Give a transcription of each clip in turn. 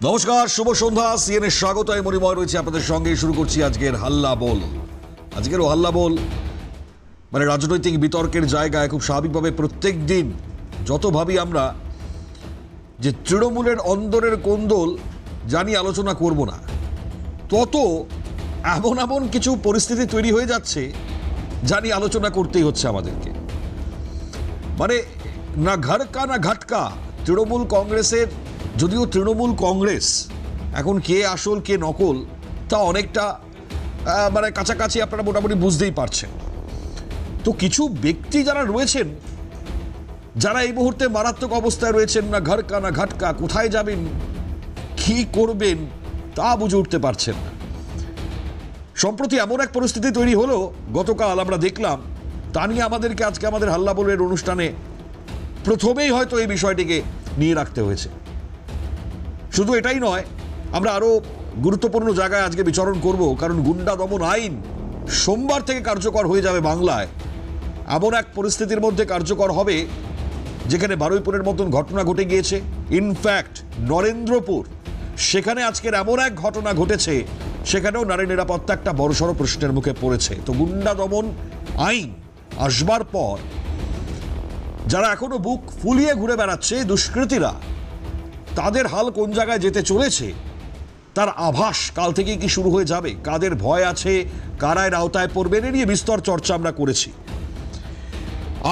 নমস্কার, শুভ সন্ধ্যা। সিএনএ স্বাগত। আমি মরিময় রয়েছে আপনাদের সঙ্গে। শুরু করছি আজকের হাল্লা বল। আজকের ও হাল্লা বল মানে রাজনৈতিক বিতর্কের জায়গায় খুব স্বাভাবিকভাবে প্রত্যেক দিন যত ভাবি আমরা যে তৃণমূলের অন্দরের কোন্দল জানি আলোচনা করব না, তত এমন এমন কিছু পরিস্থিতি তৈরি হয়ে যাচ্ছে জানি আলোচনা করতেই হচ্ছে আমাদেরকে। মানে না ঘরকা না ঘাটকা তৃণমূল কংগ্রেসের, যদিও তৃণমূল কংগ্রেস এখন কে আসল কে নকল তা অনেকটা মানে কাছাকাছি আপনারা মোটামুটি বুঝতেই পারছেন। তো কিছু ব্যক্তি যারা রয়েছেন, যারা এই মুহূর্তে মারাত্মক অবস্থায় রয়েছেন, না ঘরকা না ঘাটকা, কোথায় যাবেন কি করবেন তা বুঝে উঠতে পারছেন না। সম্প্রতি এমন এক পরিস্থিতি তৈরি হলো, গতকাল আমরা দেখলাম, তা নিয়ে আমাদেরকে আজকে আমাদের হাল্লা বলের অনুষ্ঠানে প্রথমেই হয়তো এই বিষয়টিকে নিয়ে রাখতে হয়েছে। শুধু এটাই নয়, আমরা আরও গুরুত্বপূর্ণ জায়গায় আজকে বিচরণ করব, কারণ গুন্ডা দমন আইন সোমবার থেকে কার্যকর হয়ে যাবে বাংলায়। এমন এক পরিস্থিতির মধ্যে কার্যকর হবে যেখানে বারুইপুরের মতন ঘটনা ঘটে গিয়েছে। ইনফ্যাক্ট নরেন্দ্রপুর, সেখানে আজকের এমন এক ঘটনা ঘটেছে, সেখানেও নারী নিরাপত্তা একটা বড়সড় প্রশ্নের মুখে পড়েছে। তো গুন্ডা দমন আইন আসবার পর যারা এখনো বুক ফুলিয়ে ঘুরে বেড়াচ্ছে দুষ্কৃতীরা, তাদের হাল কোন জায়গায় যেতে চলেছে তার আভাস কাল থেকে কি শুরু হয়ে যাবে। কাদের ভয় আছে, কারা এর আওতায় পড়বেন, এ নিয়ে বিস্তর চর্চা আমরা করেছি।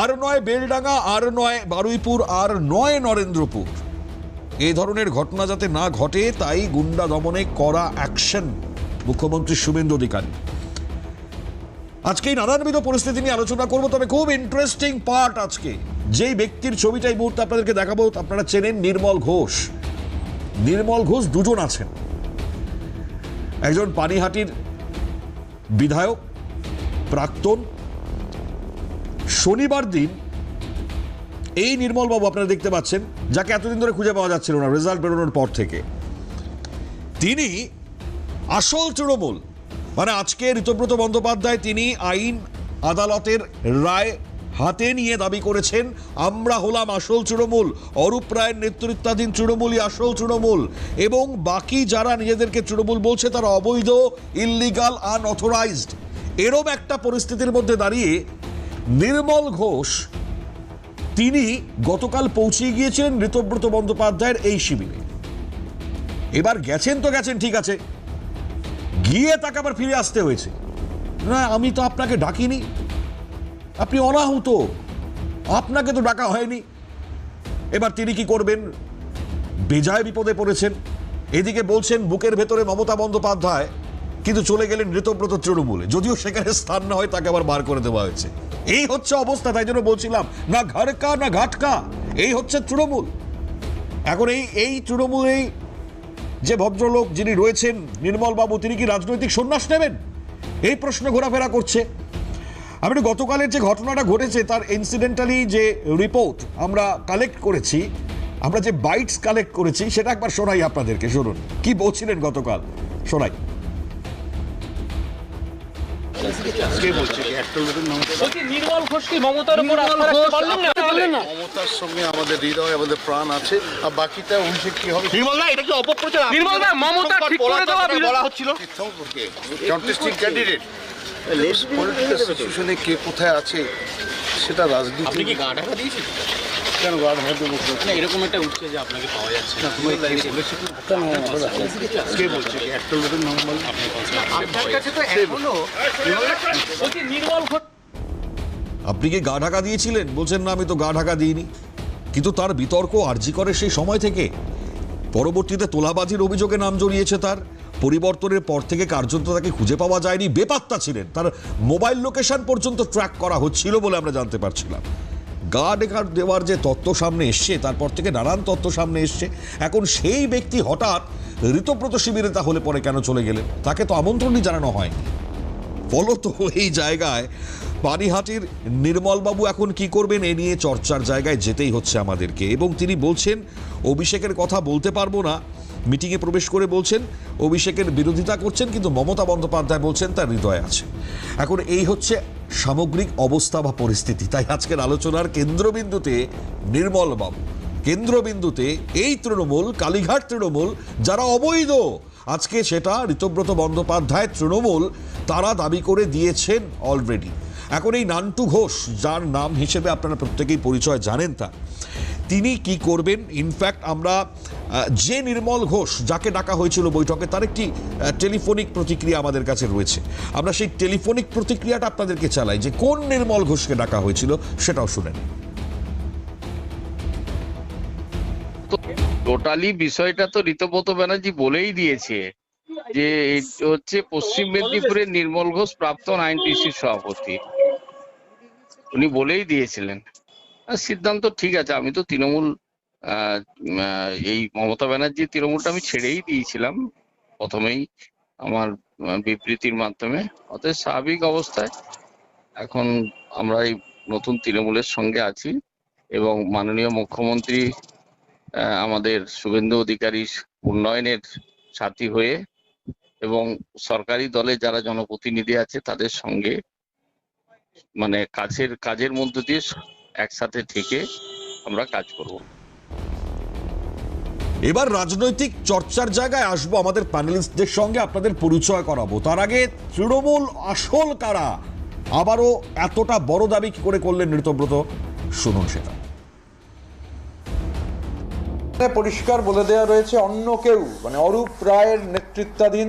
আর নয় বেলডাঙ্গা, আর নয় বারুইপুর, আর নয় নরেন্দ্রপুর, এই ধরনের ঘটনা যাতে না ঘটে তাই গুন্ডা দমনে কড়া অ্যাকশন মুখ্যমন্ত্রী শুভেন্দু অধিকারী। আজকে এই নানানবিধ পরিস্থিতি নিয়ে আলোচনা করবো। তবে খুব ইন্টারেস্টিং পার্ট আজকে যেই ব্যক্তির ছবিটা এই মুহূর্তে আপনাদেরকে দেখাবো, আপনারা চেনেন নির্মল ঘোষ। নির্মল ঘোষ দুজন আছেন, একজন পানিহাটির বিধায়ক প্রাক্তন। শনিবার দিন এই নির্মল বাবু আপনারা দেখতে পাচ্ছেন, যাকে এতদিন ধরে খুঁজে পাওয়া যাচ্ছিল না রেজাল্ট বেরোনোর পর থেকে, তিনি আসল তৃণমূল। মানে আজকে ঋতব্রত বন্দ্যোপাধ্যায় তিনি আইন আদালতের রায় হাতে নিয়ে দাবি করেছেন, আমরা হলাম আসল তৃণমূল, অরূপ রায়ের নেতৃত্বাধীন তৃণমূলই আসল তৃণমূল, এবং বাকি যারা নিজেদেরকে তৃণমূল বলছে তারা অবৈধ, ইললিগাল, আনঅথরাইজড। এরম একটা পরিস্থিতির মধ্যে দাঁড়িয়ে নির্মল ঘোষ তিনি গতকাল পৌঁছে গিয়েছিলেন ঋতব্রত বন্দ্যোপাধ্যায়ের এই শিবিরে। এবার গেছেন তো গেছেন, ঠিক আছে, গিয়ে তাকে আবার ফিরে আসতে হয়েছে। না, আমি তো আপনাকে ডাকিনি, আপনি অনাহুত, আপনাকে তো ডাকা হয়নি। এবার তিনি কি করবেন, বেজায় বিপদে পড়েছেন। এদিকে বলছেন বুকের ভেতরে মমতা বন্দ্যোপাধ্যায়, কিন্তু চলে গেলেন ঋতব্রত তৃণমূলে, যদিও সেখানে স্থান না হয় তাকে আবার বার করে দেওয়া হয়েছে। এই হচ্ছে অবস্থা। তাই জন্য বলছিলাম, না ঘরকা না ঘাটকা, এই হচ্ছে তৃণমূল। এখন এই তৃণমূলেই যে ভদ্রলোক যিনি রয়েছেন নির্মল বাবু, তিনি কি রাজনৈতিক সন্ন্যাস নেবেন, এই প্রশ্ন ঘোরাফেরা করছে। আমি গতকালের যে ঘটনাটা ঘটেছে তার ইনসিডেন্টালি যে রিপোর্ট আমরা কালেক্ট করেছি, আমরা যে বাইটস কালেক্ট করেছি, সেটা একবার শোনাই আপনাদেরকে। শুনুন কি বলছিলেন গতকাল, শোনাই। মমতার সঙ্গে আমাদের হৃদয়, আমাদের প্রাণ আছে, আর বাকিটা অভিষেক কি হবে। এটা কি অপপ্রচার? বলা হচ্ছিল কন্টেস্টিং ক্যান্ডিডেট পলিটিক্যাল সিচুয়েশনে কে কোথায় আছে সেটা রাজনীতি। আপনি কি গা ঢাকা দিয়েছেন? কেন গা ঢাকা দেবো? এরকম একটা উঠছে যে আপনাকে পাওয়া যাচ্ছে না। কে বলছে? একটা লোকের নাম বল। আপনার কাছে তো এখনো নির্মল ঘোষ। আপনি কি গা ঢাকা দিয়েছিলেন? বলছেন না, আমি তো গা ঢাকা দিইনি। কিন্তু তার বিতর্ক আরজি করে সেই সময় থেকে, পরবর্তীতে তোলাবাজির অভিযোগে নাম জড়িয়েছে তার। পরিবর্তনের পর থেকে কার্যত তাকে খুঁজে পাওয়া যায়নি, বেপাত্তা ছিলেন। তার মোবাইল লোকেশন পর্যন্ত ট্র্যাক করা হচ্ছিল বলে আমরা জানতে পারছিলাম। গা ঢাকা দেওয়ার যে তত্ত্ব সামনে এসছে, তারপর থেকে নানান তত্ত্ব সামনে এসছে। এখন সেই ব্যক্তি হঠাৎ ঋতব্রত শিবিরে তাহলে পরে কেন চলে গেলেন? তাকে তো আমন্ত্রণই জানানো হয়নি। ফলত এই জায়গায় পানিহাটির নির্মলবাবু এখন কি করবেন, এ নিয়ে চর্চার জায়গায় যেতেই হচ্ছে আমাদেরকে। এবং তিনি বলছেন অভিষেকের কথা বলতে পারবো না, মিটিংয়ে প্রবেশ করে বলছেন অভিষেকের বিরোধিতা করছেন, কিন্তু মমতা বন্দ্যোপাধ্যায় বলছেন তার হৃদয়ে আছে। এখন এই হচ্ছে সামগ্রিক অবস্থা বা পরিস্থিতি। তাই আজকের আলোচনার কেন্দ্রবিন্দুতে নির্মল বাবু। কেন্দ্রবিন্দুতে এই তৃণমূল, কালীঘাট তৃণমূল যারা অবৈধ, আজকে সেটা ঋতব্রত বন্দ্যোপাধ্যায় তৃণমূল তারা দাবি করে দিয়েছেন অলরেডি। এখন এই নান্টু ঘোষ, যার নাম হিসেবে আপনারা প্রত্যেকেই পরিচয় জানেন, তিনি কি করবেন? ইনফ্যাক্ট আমরা যে নির্মল ঘোষ যাকে ডাকা হয়েছিল বৈঠকে, তার একটি টেলিফোনিক প্রতিক্রিয়া আমাদের কাছে রয়েছে। আমরা সেই টেলিফোনিক প্রতিক্রিয়াটা আপনাদেরকে চালাই, যে কোন নির্মল ঘোষকে ডাকা হয়েছিল সেটাও শুনেন। টোটালি বিষয়টা তো ঋতব্রত ব্যানার্জি বলেই দিয়েছে যে হচ্ছে পশ্চিম মেদিনীপুরের নির্মল ঘোষ প্রাক্তন আইনটিসির সভাপতি, উনি বলেই দিয়েছিলেন। সিদ্ধান্ত ঠিক আছে, আমি তো তৃণমূল এই মমতা ব্যানার্জির তৃণমূলটা আমি ছেড়েই দিয়েছিলাম প্রথমেই আমার বিবৃতির মাধ্যমে। অতএব স্বাভাবিক অবস্থায় এখন আমরা এই নতুন তৃণমূলের সঙ্গে আছি এবং মাননীয় মুখ্যমন্ত্রী আমাদের শুভেন্দু অধিকারী উন্নয়নের সাথী হয়ে এবং সরকারি দলে যারা জনপ্রতিনিধি আছে তাদের সঙ্গে মানে কাজের মধ্য দিয়ে একসাথে থেকে আমরা কাজ করব। এবার রাজনৈতিক চর্চার জায়গায় আসবো, আমাদের প্যানেলিস্টদের সঙ্গে আপনাদের পরিচয় করাবো। তার আগে তৃণমূল আসল কারা, আবারও এতটা বড় দাবি কি করে করলেন ঋতব্রত, শুনুন সেটা। পরিষ্কার বলে দেওয়া রয়েছে অন্য কেউ, মানে অরূপ রায়ের নেতৃত্বাধীন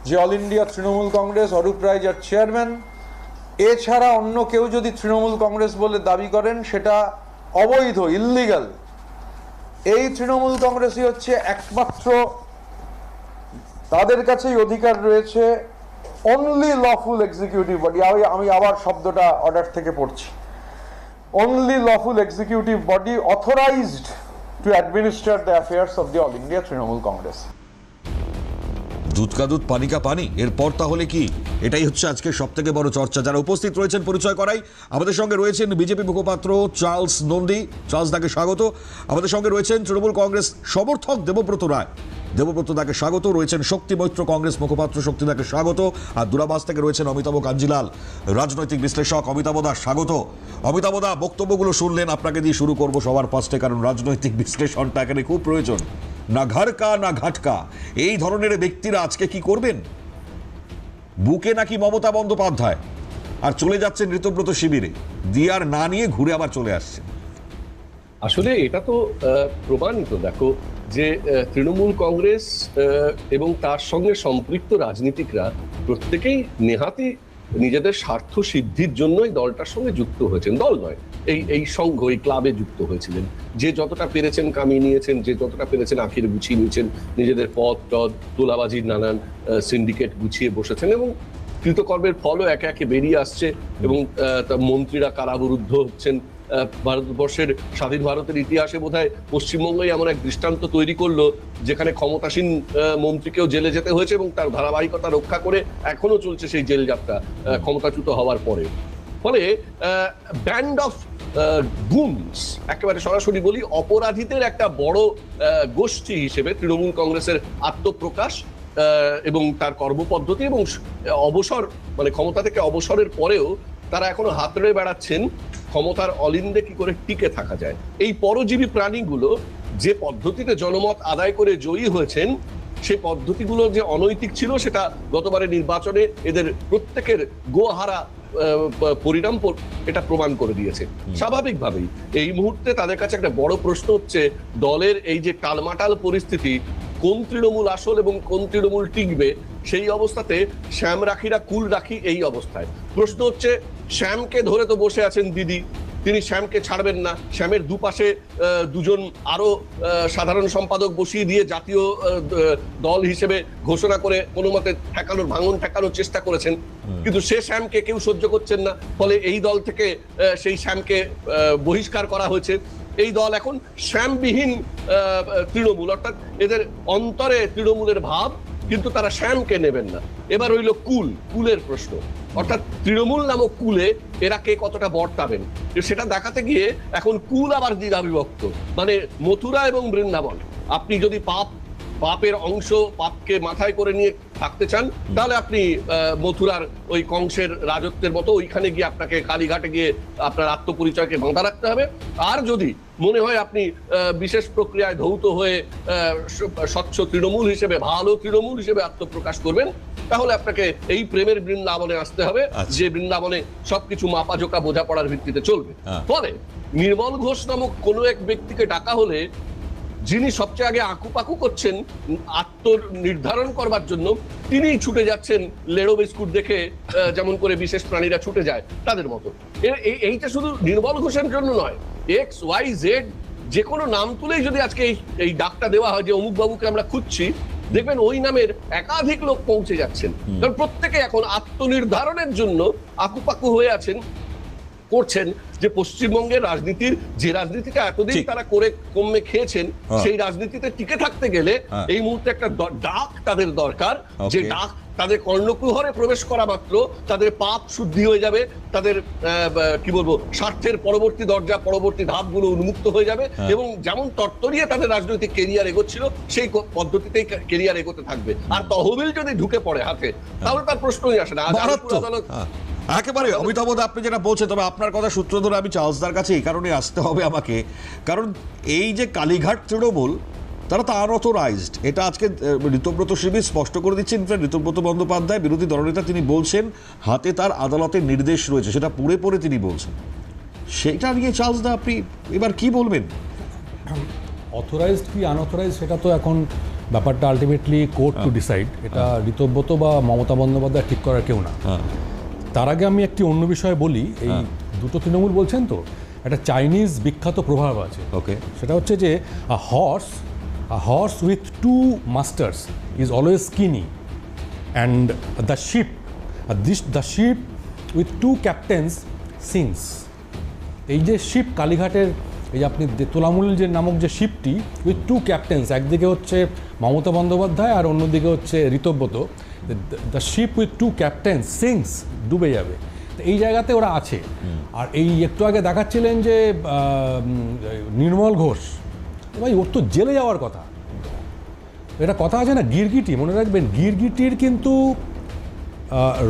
যে অল ইন্ডিয়া তৃণমূল কংগ্রেস, অরূপ রায় যার চেয়ারম্যান, এছাড়া অন্য কেউ যদি তৃণমূল কংগ্রেস বলে দাবি করেন সেটা অবৈধ, ইল্লিগাল। এই তৃণমূল কংগ্রেসই হচ্ছে একমাত্র, তাদের কাছেই অধিকার রয়েছে অনলি লফুল এক্সিকিউটিভ বডি। আমি আবার শব্দটা অর্ডার থেকে পড়ছি, only lawful executive body authorised to administer the affairs of the All India Trinamool Congress. দুধ কা দুধ পানি কা পানি, এরপর তাহলে কি? এটাই হচ্ছে আজকে সব থেকে বড় চর্চা। যারা উপস্থিত রয়েছেন পরিচয় করাই। আমাদের সঙ্গে রয়েছেন বিজেপি মুখপাত্র চার্লস নন্দী, চার্লস দাকে স্বাগত। আমাদের সঙ্গে রয়েছেন তৃণমূল কংগ্রেস সমর্থক দেবব্রত রায়, দেবব্রত দাকে স্বাগত। রয়েছেন শক্তি মৈত্র কংগ্রেস মুখপাত্র, শক্তি দাকে স্বাগত। আর দূরাবাস থেকে রয়েছেন অমিতাভ কাঞ্জিলাল, রাজনৈতিক বিশ্লেষক। অমিতাভ দা স্বাগত। অমিতাভ দা, বক্তব্যগুলো শুনলেন, আপনাকে দিয়ে শুরু করব সবার ফার্স্টে, কারণ রাজনৈতিক বিশ্লেষণটা এখানে খুব প্রয়োজন। না ঘাড়কা না ঘাটকা, এই ধরনের ব্যক্তিরা আজকে কি করবেন? বুকে নাকি মমতা বন্দ্যোপাধ্যায়, আর চলে যাচ্ছেন ঋতব্রত শিবিরে, দিয়ে আর না নিয়ে ঘুরে আবার চলে আসছেন। আসলে এটা তো প্রমাণিত, দেখো যে তৃণমূল কংগ্রেস এবং তার সঙ্গে সম্পৃক্ত রাজনীতিকরা প্রত্যেকেই নেহাতি নিজেদের স্বার্থ সিদ্ধির জন্যই দলটার সঙ্গে যুক্ত হয়েছেন। দল নয়, এই সংঘ, এই ক্লাবে যুক্ত হয়েছিলেন। যে যতটা পেরেছেন কামিয়ে নিয়েছেন, যে যতটা পেরেছেন আখির গুছিয়ে নিয়েছেন, নিজেদের পদ টদ তোলাবাজির নানান সিন্ডিকেট গুছিয়ে বসেছেন এবং কৃতকর্মের ফলও একে একে বেরিয়ে আসছে এবং মন্ত্রীরা কারাবরুদ্ধ হচ্ছেন। ভারতবর্ষের স্বাধীন ভারতের ইতিহাসে বোধহয় পশ্চিমবঙ্গই এমন এক দৃষ্টান্ত তৈরি করলো যেখানে ক্ষমতাসীন মন্ত্রীকেও জেলে যেতে হয়েছে এবং তার ধারাবাহিকতা রক্ষা করে এখনো চলছে সেই জেল যাত্রা ক্ষমতাচ্যুত হওয়ার পরে। ফলে ব্যান্ড অফ গুনস, একেবারে সরাসরি বলি অপরাধীদের একটা বড় গোষ্ঠী হিসেবে তৃণমূল কংগ্রেসের আত্মপ্রকাশ এবং তার কর্মপদ্ধতি এবং অবসর, মানে ক্ষমতা থেকে অবসরের পরেও তারা এখনো হাতড়ে বেড়াচ্ছেন ক্ষমতার অলিন্দে কি করে টিকে থাকা যায়। এই পরজীবী প্রাণীগুলো যে পদ্ধতিতে জনমত আদায় করে জয়ী হয়েছেন, সেই পদ্ধতিগুলো যে অনৈতিক ছিল সেটা গতবারের নির্বাচনে এদের প্রত্যেকের গোহারা পরিণাম এটা প্রমাণ করে দিয়েছে। স্বাভাবিকভাবেই এই মুহূর্তে তাদের কাছে একটা বড় প্রশ্ন হচ্ছে, দলের এই যে টালমাটাল পরিস্থিতি, কোন তৃণমূল আসল এবং কোন তৃণমূল টিকবে, সেই অবস্থাতে শ্যাম রাখিরা কুল রাখি এই অবস্থায়। প্রশ্ন হচ্ছে, শ্যামকে ধরে তো বসে আছেন দিদি, তিনি শ্যামকে ছাড়বেন না। শ্যামের দুপাশে দুজন আরো সাধারণ সম্পাদক বসিয়ে দিয়ে জাতীয় দল হিসেবে ঘোষণা করে কোনো মতে ভাঙন ঠেকানোর চেষ্টা করেছেন, কিন্তু সে শ্যামকে কেউ সহ্য করছেন না। ফলে এই দল থেকে সেই শ্যামকে বহিষ্কার করা হয়েছে। এই দল এখন শ্যামবিহীন তৃণমূল, অর্থাৎ এদের অন্তরে তৃণমূলের ভাব, কিন্তু তারা শ্যামকে নেবেন না। এবার হইল কুলের প্রশ্ন, অর্থাৎ তৃণমূল নামক কুলে এরা কে কতটা বর্তাবেন সেটা দেখাতে গিয়ে এখন কুল আবার দ্বিধা বিভক্ত। মানে মথুরা এবং বৃন্দাবন, আপনি যদি পাপ পাপের অংশ, পাপকে মাথায় করে নিয়ে থাকতে চান, তাহলে আপনি মথুরার ওই কংসের রাজত্বের মতো ওইখানে গিয়ে আপনাকে কালীঘাটে গিয়ে আপনার আত্মপরিচয়কে বাঁধা রাখতে হবে। আর যদি মনে হয় আপনি বিশেষ প্রক্রিয়ায় ধৌত হয়ে স্বচ্ছ তৃণমূল হিসেবে, ভালো তৃণমূল হিসেবে আত্মপ্রকাশ করবেন, তাহলে আপনাকে এই প্রেমের বৃন্দাবনে আসতে হবে, যে বৃন্দাবনে সবকিছু মাপাজোকা বোঝাপড়ার ভিত্তিতে চলবে। ফলে নির্মল ঘোষ নামক কোনো এক ব্যক্তিকে ডাকা হলে যিনি সবচেয়ে আগে আঁকুপাকু করছেন আত্মনির্ধারণ করবার জন্য, তিনিই ছুটে যাচ্ছেন লেড়ো বিস্কুট দেখে, যেমন করে বিশেষ প্রাণীরা ছুটে যায় তাদের মতো। এইটা শুধু নির্মল ঘোষের জন্য নয়, XYZ যে কোনো নাম তুলেই যদি আজকে এই ডাকটা দেওয়া হয় যে অমুক বাবুকে আমরা খুঁজছি, দেখবেন ওই নামের একাধিক লোক পৌঁছে যাচ্ছেন। কারণ প্রত্যেকে এখন আত্মনির্ধারণের জন্য আকুপাকু হয়ে করছেন যে পশ্চিমবঙ্গের রাজনীতির যে রাজনীতিটা এতদিন তারা করে কমে খেয়েছেন, সেই রাজনীতিতে টিকে থাকতে গেলে এই মুহূর্তে একটা ডাক তাদের দরকার, যে ডাক তাদের কর্ণকুহরে প্রবেশ করা মাত্র তাদের পাপ শুদ্ধি হয়ে যাবে, তাদের কি বলবো স্বার্থের পরবর্তী দরজা, পরবর্তী ধাপগুলো উন্মুক্ত হয়ে যাবে, এবং যেমন তরতরিয়ে তাদের রাজনৈতিক কেরিয়ার এগোচ্ছিল সেই পদ্ধতিতেই কেরিয়ার এগোতে থাকবে। আর তহবিল যদি ঢুকে পড়ে হাতে, তাহলে তার প্রশ্নই আসে না। আদালত একেবারে অমিতাভ দা, আপনি যেটা বলছেন, তবে আপনার কথা সূত্র ধরে আমি চার্লসদার কাছে এই কারণে আসতে হবে আমাকে, কারণ এই যে কালীঘাট তৃণমূল, তারা তো আনঅথরাইজড, এটা আজকে ঋতব্রত শিবির স্পষ্ট করে দিচ্ছেন। ঋতব্রত বন্দ্যোপাধ্যায় বিরোধী দলনেতা, তিনি বলছেন হাতে তার আদালতের নির্দেশ রয়েছে, সেটা পড়ে পড়ে তিনি বলছেন। সেটা নিয়ে চার্লসদা আপনি এবার কি বলবেন? অথরাইজড কি আনঅথরাইজড সেটা তো এখন ব্যাপারটা আলটিমেটলি কোর্ট টু ডিসাইড। এটা ঋতব্রত বা মমতা বন্দ্যোপাধ্যায় ঠিক করার কেউ না। তার আগে আমি একটি অন্য বিষয়ে বলি। এই দুটো তৃণমূল বলছেন তো, একটা চাইনিজ বিখ্যাত প্রভাব আছে। ওকে, সেটা হচ্ছে যে a horse with two masters is always skinny, and the ship with two captains sings. এই যে শিপ কালীঘাটের, এই যে আপনি তোলামূল যে নামক যে শিপটি উইথ টু ক্যাপ্টেন্স, একদিকে হচ্ছে মমতা বন্দ্যোপাধ্যায় আর অন্যদিকে হচ্ছে Ritabrata, the ship with two captains sinks, ডুবে যাবে। তো এই জায়গাতে ওরা আছে। আর এই একটু আগে দেখাচ্ছিলেন যে নির্মল ঘোষ, ভাই ওর তো জেলে যাওয়ার কথা। এটা কথা আছে না, গিরগিটি, মনে রাখবেন গিরগিটির কিন্তু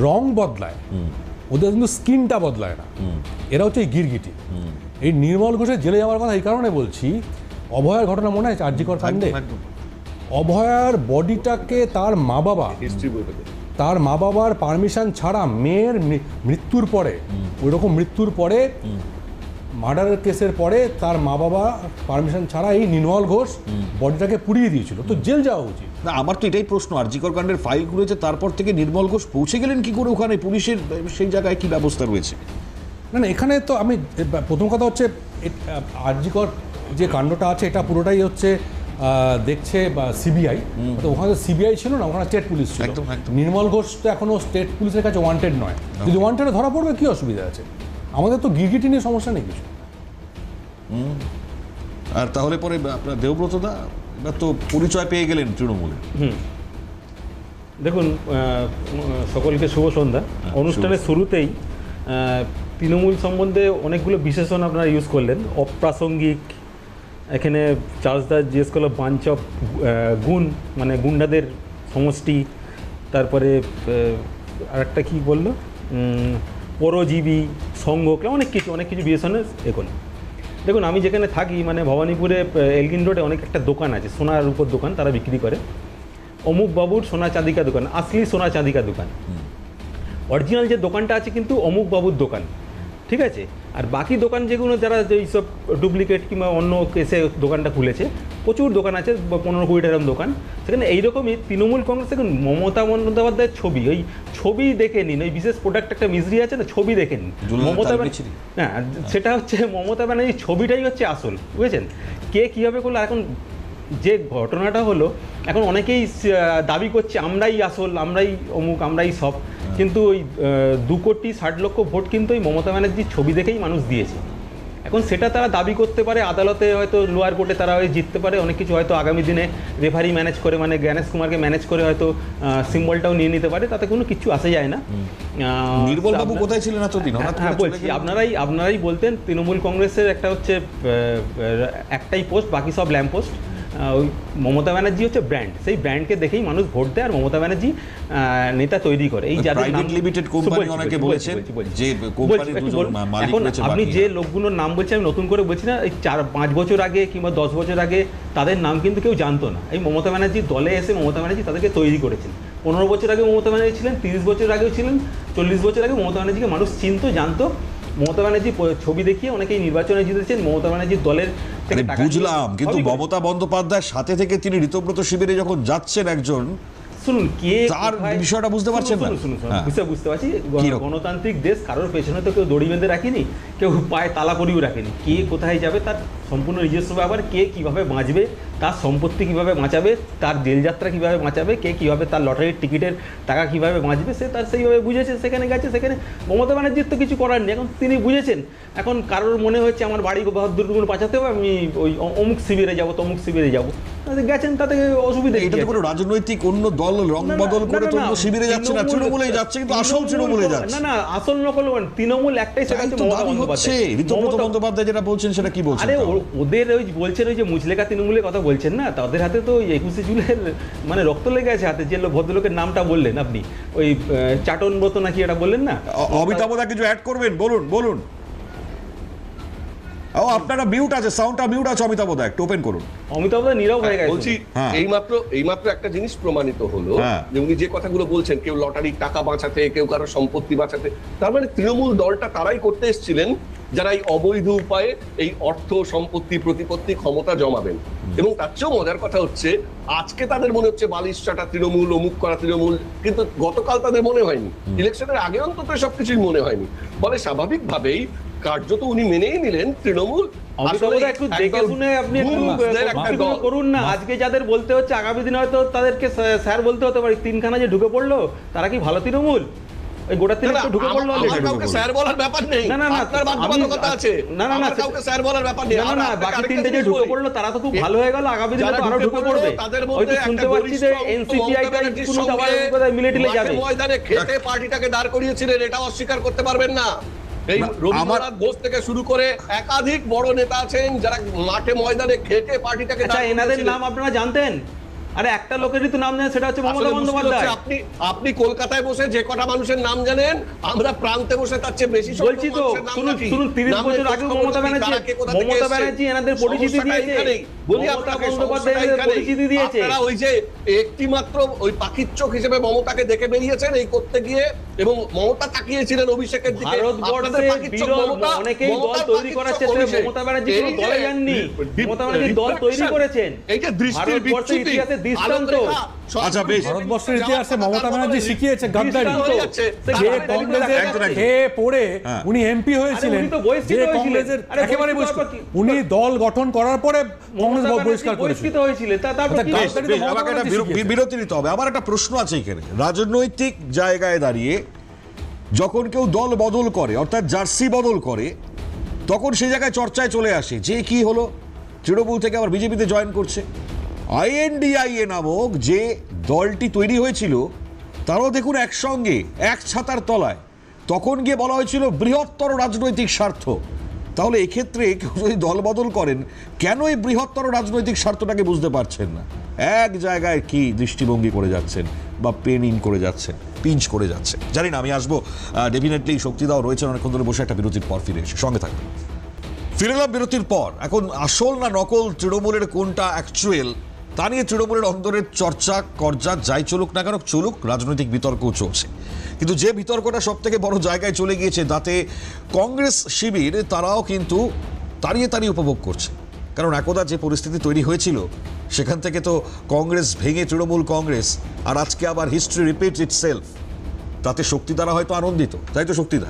রং বদলায়, ওদের কিন্তু স্কিনটা বদলায় না। এরা হচ্ছে এই গিরগিটি। এই নির্মল ঘোষের জেলে যাওয়ার কথা এই কারণে বলছি, অভয়ার ঘটনা মনে আছে আরজিকর কাণ্ডে? অভয়ার বডিটাকে তার মা বাবার পারমিশন ছাড়া, মেয়ের মৃত্যুর পরে, ওই রকম মৃত্যুর পরে, মার্ডারের কেসের পরে তার মা বাবা পারমিশন ছাড়া এই নির্মল ঘোষ বডিটাকে পুড়িয়ে দিয়েছিল। তো জেল যাওয়া উচিত। না, আমার তো এটাই প্রশ্ন, আরজিকর কাণ্ডের ফাইল খুলেছে, তারপর থেকে নির্মল ঘোষ পৌঁছে গেলেন কি করে ওখানে? পুলিশের সেই জায়গায় কি ব্যবস্থা রয়েছে? না, এখানে তো আমি প্রথম কথা হচ্ছে আরজিকর যে কাণ্ডটা আছে এটা পুরোটাই হচ্ছে দেখছে সিবিআই। তো ওখানে সিবিআই ছিল না, ওখানে স্টেট পুলিশ ছিল। নির্মল ঘোষ তো এখনো স্টেট পুলিশের কাছে ওয়ান্টেড নয়। যদি ওয়ান্টেডে ধরা পড়বে কি অসুবিধা আছে? আমাদের তো গিরগিটি নিয়ে সমস্যা নেই কিছু। আর তাহলে পরে আপনার দেবব্রত দা এবার তো পরিচয় পেয়ে গেলেন তৃণমূলে। দেখুন, সকলকে শুভ সন্ধ্যা। অনুষ্ঠানের শুরুতেই তৃণমূল সম্বন্ধে অনেকগুলো বিশেষণ আপনারা ইউজ করলেন, অপ্রাসঙ্গিক। এখানে চার্লসদা জিজ্ঞেস করলো বাঞ্চ অফ গুণ, মানে গুন্ডাদের সমষ্টি। তারপরে আরেকটা কী বললো, পরজীবী, সংঘ, অনেক কিছু বিশেষণের। দেখুন, আমি যেখানে থাকি মানে ভবানীপুরে এলগিন রোডে অনেক একটা দোকান আছে, সোনার উপর দোকান, তারা বিক্রি করে। অমুক বাবুর সোনা চাঁদিকা দোকান, আসলি সোনা চাঁদিকা দোকান। অরিজিনাল যে দোকানটা আছে কিন্তু অমুক বাবুর দোকান, ঠিক আছে? আর বাকি দোকান যেগুলো যারা এইসব ডুপ্লিকেট কিংবা অন্য কেসে দোকানটা খুলেছে, প্রচুর দোকান আছে, 15-20 এরকম দোকান। সেখানে এইরকমই তৃণমূল কংগ্রেস দেখুন, মমতা বন্দ্যোপাধ্যায়ের ছবি, ওই ছবি দেখে নিন, ওই বিশেষ প্রোডাক্ট একটা মিস্ত্রি আছে না, ছবি দেখে নিন। মমতা হ্যাঁ, সেটা হচ্ছে মমতা ব্যানার্জির ছবিটাই হচ্ছে আসল, বুঝেছেন? কে কীভাবে করলো, এখন যে ঘটনাটা হলো, এখন অনেকেই দাবি করছে আমরাই আসল, আমরাই অমুক, আমরাই সব। কিন্তু ওই 2,60,00,000 ভোট কিন্তু ওই মমতা ব্যানার্জির ছবি দেখেই মানুষ দিয়েছে। এখন সেটা তারা দাবি করতে পারে, আদালতে হয়তো লোয়ার কোর্টে তারা জিততে পারে, অনেক কিছু হয়তো আগামী দিনে রেফারি ম্যানেজ করে, মানে জ্ঞানেশ কুমারকে ম্যানেজ করে হয়তো সিম্বলটাও নিয়ে নিতে পারে, তাতে কোনো কিছু আসে যায় না। নির্মল বাবু কোথায় ছিলেন এতদিন? হ্যাঁ বলছি, আপনারাই বলতেন তৃণমূল কংগ্রেসের একটা হচ্ছে একটাই পোস্ট, বাকি সব ল্যাম্প পোস্ট। ওই মমতা ব্যানার্জি হচ্ছে ব্র্যান্ড, সেই ব্র্যান্ডকে দেখেই মানুষ ভোট দেয় আর মমতা ব্যানার্জি নেতা তৈরি করে। এই যাদের নাম প্রাইভেট লিমিটেড কোম্পানি অনেকে বলেছেন যে কোম্পানির দুজন মালিক এখন রয়েছে আপনি বাকি। যে লোকগুলোর নাম বলছেন আমি নতুন করে বলছি না, এই 4-5 বছর আগে কিংবা 10 বছর আগে তাদের নাম কিন্তু কেউ জানতো না। এই মমতা ব্যানার্জি দলে এসে মমতা ব্যানার্জি তাদেরকে তৈরি করেছেন। 15 বছর আগে মমতা ব্যানার্জি ছিলেন, 30 বছর আগেও ছিলেন, 40 বছর আগে মমতা ব্যানার্জিকে মানুষ চিনতো, জানতো। মমতা ব্যানার্জি ছবি দেখিয়ে অনেকেই নির্বাচনে জিতেছেন। মমতা ব্যানার্জির দলের থেকে টাকা বুঝলাম, কিন্তু সবই করে। মমতা বন্দ্যোপাধ্যায়ের সাথে থেকে তিনি ঋতব্রত শিবিরে যখন যাচ্ছেন একজন, শুনুন কে তার বিষয়টা বুঝতে পারছেন না? শুনুন হ্যাঁ। বুঝতে পারছি। কিরকম? গণতান্ত্রিক দেশ, কারোর পেছনে তো কেউ দড়ি বেঁধে রাখেনি, কেউ পায়ে তালা করিও রাখেনি। কে কোথায় যাবে তার সম্পূর্ণ নিজস্ব ব্যাপার। কে কিভাবে বাঁচবে, তার সম্পত্তি কিভাবে বাঁচাবে, তার জেলযাত্রা কিভাবে বাঁচাবে, কে কিভাবে তার লটারির টিকিটের টাকা কিভাবে বাঁচবে, সে তার সেইভাবে বুঝেছে, সেখানে গেছে। সেখানে মমতা ব্যানার্জির তো কিছু করার নেই, এখন তিনি বুঝেছেন। এখন কারোর মনে হচ্ছে আমার বাড়ি ভদ্রগুলো বাঁচাতে হবে, আমি ওই অমুক শিবিরে যাবো, তমুক শিবিরে যাবো, গেছেন, তাতে অসুবিধা এটা তো কোনো রাজনৈতিক অন্য দল রং বদল করে তো অন্য শিবিরে যাচ্ছে না, তৃণমূলেই যাচ্ছে, কিন্তু আসল তৃণমূলে যাচ্ছে। না, আসল নকল তৃণমূল একটাই, সেটা হচ্ছে মমতা বন্দ্যোপাধ্যায়। ঋতব্রত বন্দ্যোপাধ্যায় যেটা বলছেন সেটা কি বলছেন? আরে ওদের ওই বলছেন ওই যে মুচলেকা তৃণমূলের কথা বলছেন না, তাদের হাতে তো 21শে জুলাইয়ের মানে রক্ত লেগে আছে হাতে। যে ভদ্রলোকের নামটা বললেন আপনি, ওই চাটন ব্রত নাকি এটা বললেন না, অমিতাভ দা কিছু অ্যাড করবেন? বলুন বলুন। ও আপনারা মিউট আছে, সাউন্ডটা মিউট আছে অমিতাভ দা, একটু ওপেন করুন। অমিতাভ দা নীরব হয়ে গেছে। বলছি হ্যাঁ। এইমাত্র একটা জিনিস প্রমাণিত হলো হ্যাঁ। যে উনি যে কথাগুলো বলছেন, কেউ লটারির টাকা বাঁচাতে, কেউ কারো সম্পত্তি বাঁচাতে, তার মানে তৃণমূল দলটা তারাই করতে এসেছিলেন যারা এই অবৈধ উপায়ে এই অর্থ, সম্পত্তি, প্রতিপত্তি, ক্ষমতা জমাবেন। এবং তার চেয়েও মজার কথা হচ্ছে, আজকে তাদের মনে হচ্ছে বালিশ চাটা তৃণমূল, অমুক করা তৃণমূল, কিন্তু গতকাল তাদের মনে হয়নি, ইলেকশনের আগে অন্তত সবকিছুই মনে হয়নি। ফলে স্বাভাবিকভাবেই কার্যত উনি মেনেই নিলেন তৃণমূল একটু দেখে শুনে আপনি একটু করুন না। আজকে যাদের বলতে হচ্ছে, আগামী দিনে হয়তো তাদেরকে স্যার বলতে হতে পারে। তিনখানা যে ঢুকে পড়লো তারা কি ভালো তৃণমূল? ওই গোটা তিনটা ঢুকে পড়লো। স্যার বলার ব্যাপার নেই, না, আপনার বাধ্যবাধকতা আছে। না, কাউকে স্যার বলার ব্যাপার নেই। না, বাকি তিনটে যে ঢুকে পড়লো তারা তো খুব ভালো হয়ে গেল, আগামী দিনে তো আরো ঢুকে পড়বে। হয়তো শুনতে পাচ্ছি যে এনসিপিআই মিলিটারিতে যাবে। ময়দানে খেতে পার্টিটাকে দাঁড় করিয়েছিলেন, এটাও অস্বীকার করতে পারবেন না। এই রবীন্দ্রনাথ ঘোষ থেকে শুরু করে একাধিক বড় নেতা আছেন যারা মাঠে ময়দানে খেটে পার্টিটাকে। আচ্ছা, এনাদের নাম আপনারা জানতেন? আরে একটা লোকেরই তো নাম জানেন, সেটা হচ্ছে মমতা বন্দ্যোপাধ্যায়। আপনি কলকাতায় বসে যে কটা মানুষের নাম জানেন, আমরা প্রান্তে বসে তার চেয়ে বেশি বলছি তো। শুনুন 30 বছর আগে মমতা ব্যানার্জি এনাদের পরিচিতি দিয়েছে, মমতা বন্দ্যোপাধ্যায় এনাদের পরিচিতি দিয়েছে। আপনারা ওই যে একটি মাত্র ওই পাখির চোখ হিসেবে মমতাকে দেখে বেরিয়েছেন এই করতে গিয়ে, এবং মমতা তাকিয়েছিলেন অভিষেকের দিকে। ভারতবর্ষে অনেকেই দল তৈরি করার চেষ্টা, মমতা ব্যানার্জি কোনো দলে যাননি, মমতা ব্যানার্জি দল তৈরি করেছেন। এই যে দৃষ্টির বিচ্যুতি, দৃষ্টান্ত। আচ্ছা বেশ, ভারতবর্ষের ইতিহাসে মমতা ব্যানার্জি শিখিয়েছে গাদ্দারি। যে কংগ্রেসের খেয়ে পড়ে উনি এমপি হয়েছিলেন, যে কংগ্রেসের একেবারে উনি দল গঠন করার পরে কংগ্রেস বহিষ্কার করেছিল। আমাকে একটা বিরতি নিতে হবে। আমার একটা প্রশ্ন আছে এখানে। রাজনৈতিক জায়গায় দাঁড়িয়ে যখন কেউ দল বদল করে, অর্থাৎ জার্সি বদল করে, তখন সেই জায়গায় চর্চায় চলে আসে যে কি হলো, তৃণমূল থেকে আবার বিজেপিতে জয়েন করছে। INDIA নামক যে দলটি তৈরি হয়েছিল, তারাও দেখুন একসঙ্গে এক ছাতার তলায়, তখন গিয়ে বলা হয়েছিল বৃহত্তর রাজনৈতিক স্বার্থ। তাহলে এক্ষেত্রে কেউ যদি দল বদল করেন, কেন এই বৃহত্তর রাজনৈতিক স্বার্থটাকে বুঝতে পারছেন না? এক জায়গায় কি দৃষ্টিভঙ্গি করে যাচ্ছেন বা পেন ইন করে যাচ্ছেন, পিঞ্চ করে যাচ্ছেন, জানি না। আমি আসবো, ডেফিনেটলি শক্তিদাও রয়েছেন অনেকক্ষণ ধরে বসে, একটা বিরতির পর ফিরে এসে সঙ্গে থাকবেন। ফিরে এলাম বিরতির পর। এখন আসল না নকল, তৃণমূলের কোনটা অ্যাকচুয়াল, তা নিয়ে তৃণমূলের অন্দরের চর্চা করজা যাই চলুক না কেন, চলুক, রাজনৈতিক বিতর্কও চলছে। কিন্তু যে বিতর্কটা সব থেকে বড় জায়গায় চলে গিয়েছে, তাতে কংগ্রেস শিবির তারাও কিন্তু তাড়িয়ে উপভোগ করছে। কারণ একদা যে পরিস্থিতি তৈরি হয়েছিল, সেখান থেকে তো কংগ্রেস ভেঙে তৃণমূল কংগ্রেস, আর আজকে আবার হিস্ট্রি রিপিটস ইটসেলফ। তাতে শক্তিদারা হয়তো আনন্দিত, তাই তো শক্তিদা?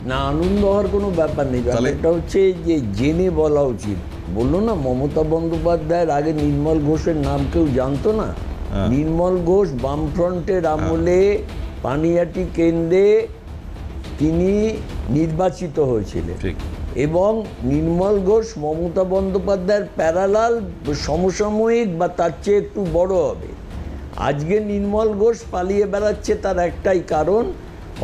না, আনন্দ হওয়ার কোনো ব্যাপার নেই। ব্যাপারটা হচ্ছে যে জেনে বলা উচিত। বললো না, মমতা বন্দ্যোপাধ্যায়ের আগে নির্মল ঘোষের নাম কেউ জানতো না। নির্মল ঘোষ বামফ্রন্টের আমলে পানিহাটি কেন্দ্রে তিনি নির্বাচিত হয়েছিলেন, এবং নির্মল ঘোষ মমতা বন্দ্যোপাধ্যায়ের প্যারালাল, সমসাময়িক বা তার চেয়ে একটু বড় হবে। আজকে নির্মল ঘোষ পালিয়ে বেড়াচ্ছে, তার একটাই কারণ,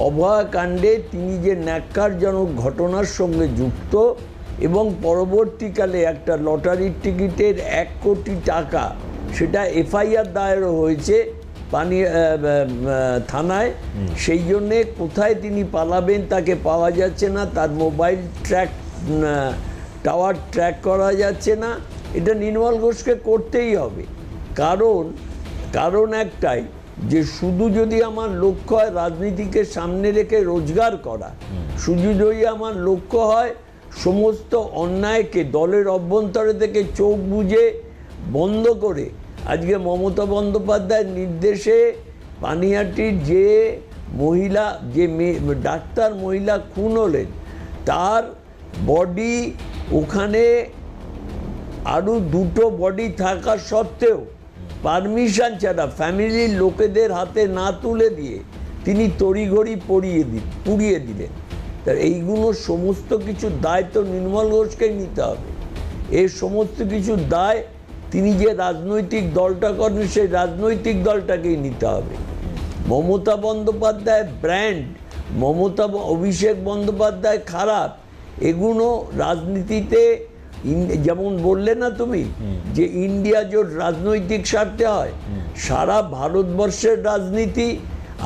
অভয়াকাণ্ডে তিনি যে ন্যাক্কারজনক ঘটনার সঙ্গে যুক্ত, এবং পরবর্তীকালে একটা লটারির টিকিটের 1 কোটি টাকা, সেটা এফআইআর দায়েরও হয়েছে থানায়। সেই জন্যে কোথায় তিনি পালাবেন তাকে পাওয়া যাচ্ছে না, তার মোবাইল টাওয়ার ট্র্যাক করা যাচ্ছে না। এটা নির্মল ঘোষকে করতেই হবে, কারণ একটাই, যে শুধু যদি আমার লক্ষ্য হয় রাজনীতিকে সামনে রেখে রোজগার করা, শুধু যদি আমার লক্ষ্য হয় সমস্ত অন্যায়কে দলের অভ্যন্তরে থেকে চোখ বুজে বন্ধ করে, আজকে মমতা বন্দ্যোপাধ্যায়ের নির্দেশে পানিহাটির যে ডাক্তার মহিলা খুন হলেন, তার বডি ওখানে আরও 2টো বডি থাকা সত্ত্বেও পারমিশন ছাড়া ফ্যামিলির লোকেদের হাতে না তুলে দিয়ে তিনি তড়িঘড়ি পুড়িয়ে দিলেন। তার এইগুলো সমস্ত কিছু দায় তো নির্মল ঘোষকেই নিতে হবে। এই সমস্ত কিছু দায় তিনি যে রাজনৈতিক দলটা করেন সেই রাজনৈতিক দলটাকেই নিতে হবে। মমতা বন্দ্যোপাধ্যায় ব্র্যান্ড, অভিষেক বন্দ্যোপাধ্যায় খারাপ, এগুলো রাজনীতিতে যেমন বললে না তুমি যে ইন্ডিয়া জোট রাজনৈতিক স্বার্থে হয়, সারা ভারতবর্ষের রাজনীতি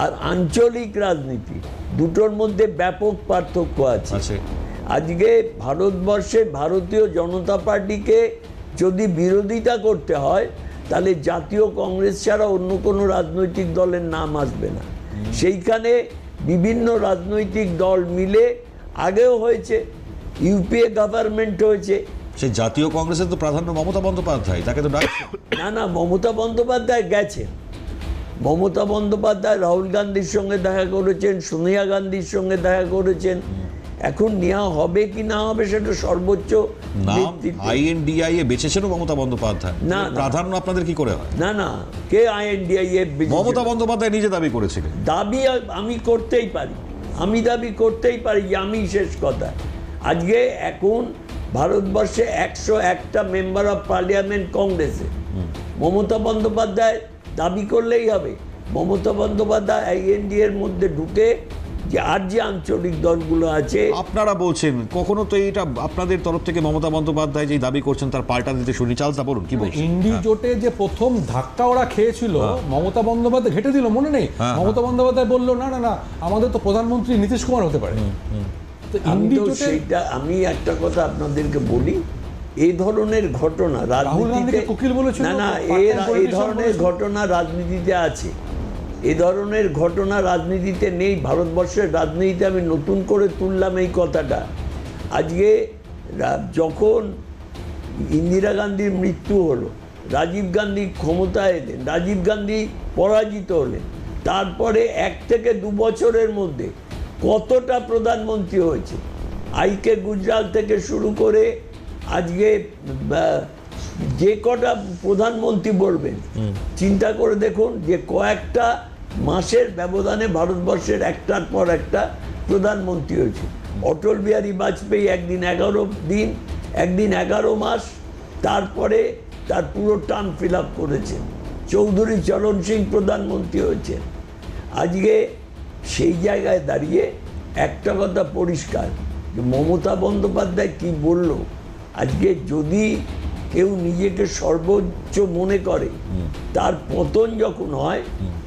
আর আঞ্চলিক রাজনীতি দুটোর মধ্যে ব্যাপক পার্থক্য আছে। আজকে ভারতবর্ষে ভারতীয় জনতা পার্টিকে যদি বিরোধিতা করতে হয় তাহলে জাতীয় কংগ্রেস ছাড়া অন্য কোনো রাজনৈতিক দলের নাম আসবে না। সেইখানে বিভিন্ন রাজনৈতিক দল মিলে, আগেও হয়েছে, ইউপিএ গভর্নমেন্ট হয়েছে, সেই জাতীয় কংগ্রেসের তো প্রাধান্য মমতা বন্দ্যোপাধ্যায়, তাকে তো ডাকছে না মমতা বন্দ্যোপাধ্যায় গেছেন। মমতা বন্দ্যোপাধ্যায় রাহুল গান্ধীর সঙ্গে দেখা করেছেন, সোনিয়া গান্ধীর সঙ্গে দেখা করেছেন। এখন নেওয়া হবে কি না হবে সেটা সর্বোচ্চ INDI এ বেঁচেছেন মমতা বন্দ্যোপাধ্যায়, না প্রাধান্য আপনাদের কি করে হয়? না কে INDI এ? মমতা বন্দ্যোপাধ্যায় নিজে দাবি করেছিলেন। দাবি আমি করতেই পারি যে আমি শেষ কথা। আজকে এখন ভারতবর্ষে 101টা মেম্বার অফ পার্লামেন্ট কংগ্রেসে, মমতা বন্দ্যোপাধ্যায় দাবি করলেই হবে। মমতা বন্দ্যোপাধ্যায় INDI এর মধ্যে ঢুকে যে আর যে আঞ্চলিক দলগুলো আছে, আপনারা বলছেন কখনো তো এটা আপনাদের তরফ থেকে মমতা বন্দ্যোপাধ্যায় যে দাবি করছেন তার পাল্টা দিতে শুনি, চালতা বলুন কি বলছেন? ইন্ডি জোটে যে প্রথম ধাক্কা ওরা খেয়েছিল, মমতা বন্দ্যোপাধ্যায় ঘেটে দিল, মনে নেই? মমতা বন্দ্যোপাধ্যায় বললো না আমাদের তো প্রধানমন্ত্রী নীতিশ কুমার হতে পারে। আমি একটা কথা আপনাদেরকে বলি, এই ধরনের ঘটনা রাজনীতিতে, এই ধরনের ঘটনা রাজনীতিতে আছে, এ ধরনের ঘটনা রাজনীতিতে নেই। ভারতবর্ষের রাজনীতিতে আমি নতুন করে তুললাম এই কথাটা। আজকে যখন ইন্দিরা গান্ধীর মৃত্যু হলো, রাজীব গান্ধী ক্ষমতায় এলেন, রাজীব গান্ধী পরাজিত হলেন, তারপরে 1 থেকে 2 বছরের মধ্যে কতটা প্রধানমন্ত্রী হয়েছে, আইকে গুজরাল থেকে শুরু করে আজকে যে কটা প্রধানমন্ত্রী বলবেন, চিন্তা করে দেখুন যে কয়েকটা মাসের ব্যবধানে ভারতবর্ষের একটার পর একটা প্রধানমন্ত্রী হয়েছে। অটল বিহারী বাজপেয়ী একদিন 11 দিন, একদিন 11 মাস, তারপরে তার পুরো টার্ম ফিল আপ করেছেন। চৌধুরী চরণ সিং প্রধানমন্ত্রী হয়েছেন। আজকে সেই জায়গায় দাঁড়িয়ে একটা কথা পরিষ্কার যে মমতা বন্দ্যোপাধ্যায় কি বলল, আজকে যদি কেউ নিজেকে সর্বোচ্চ মনে করে, তার পতন যখন হয়,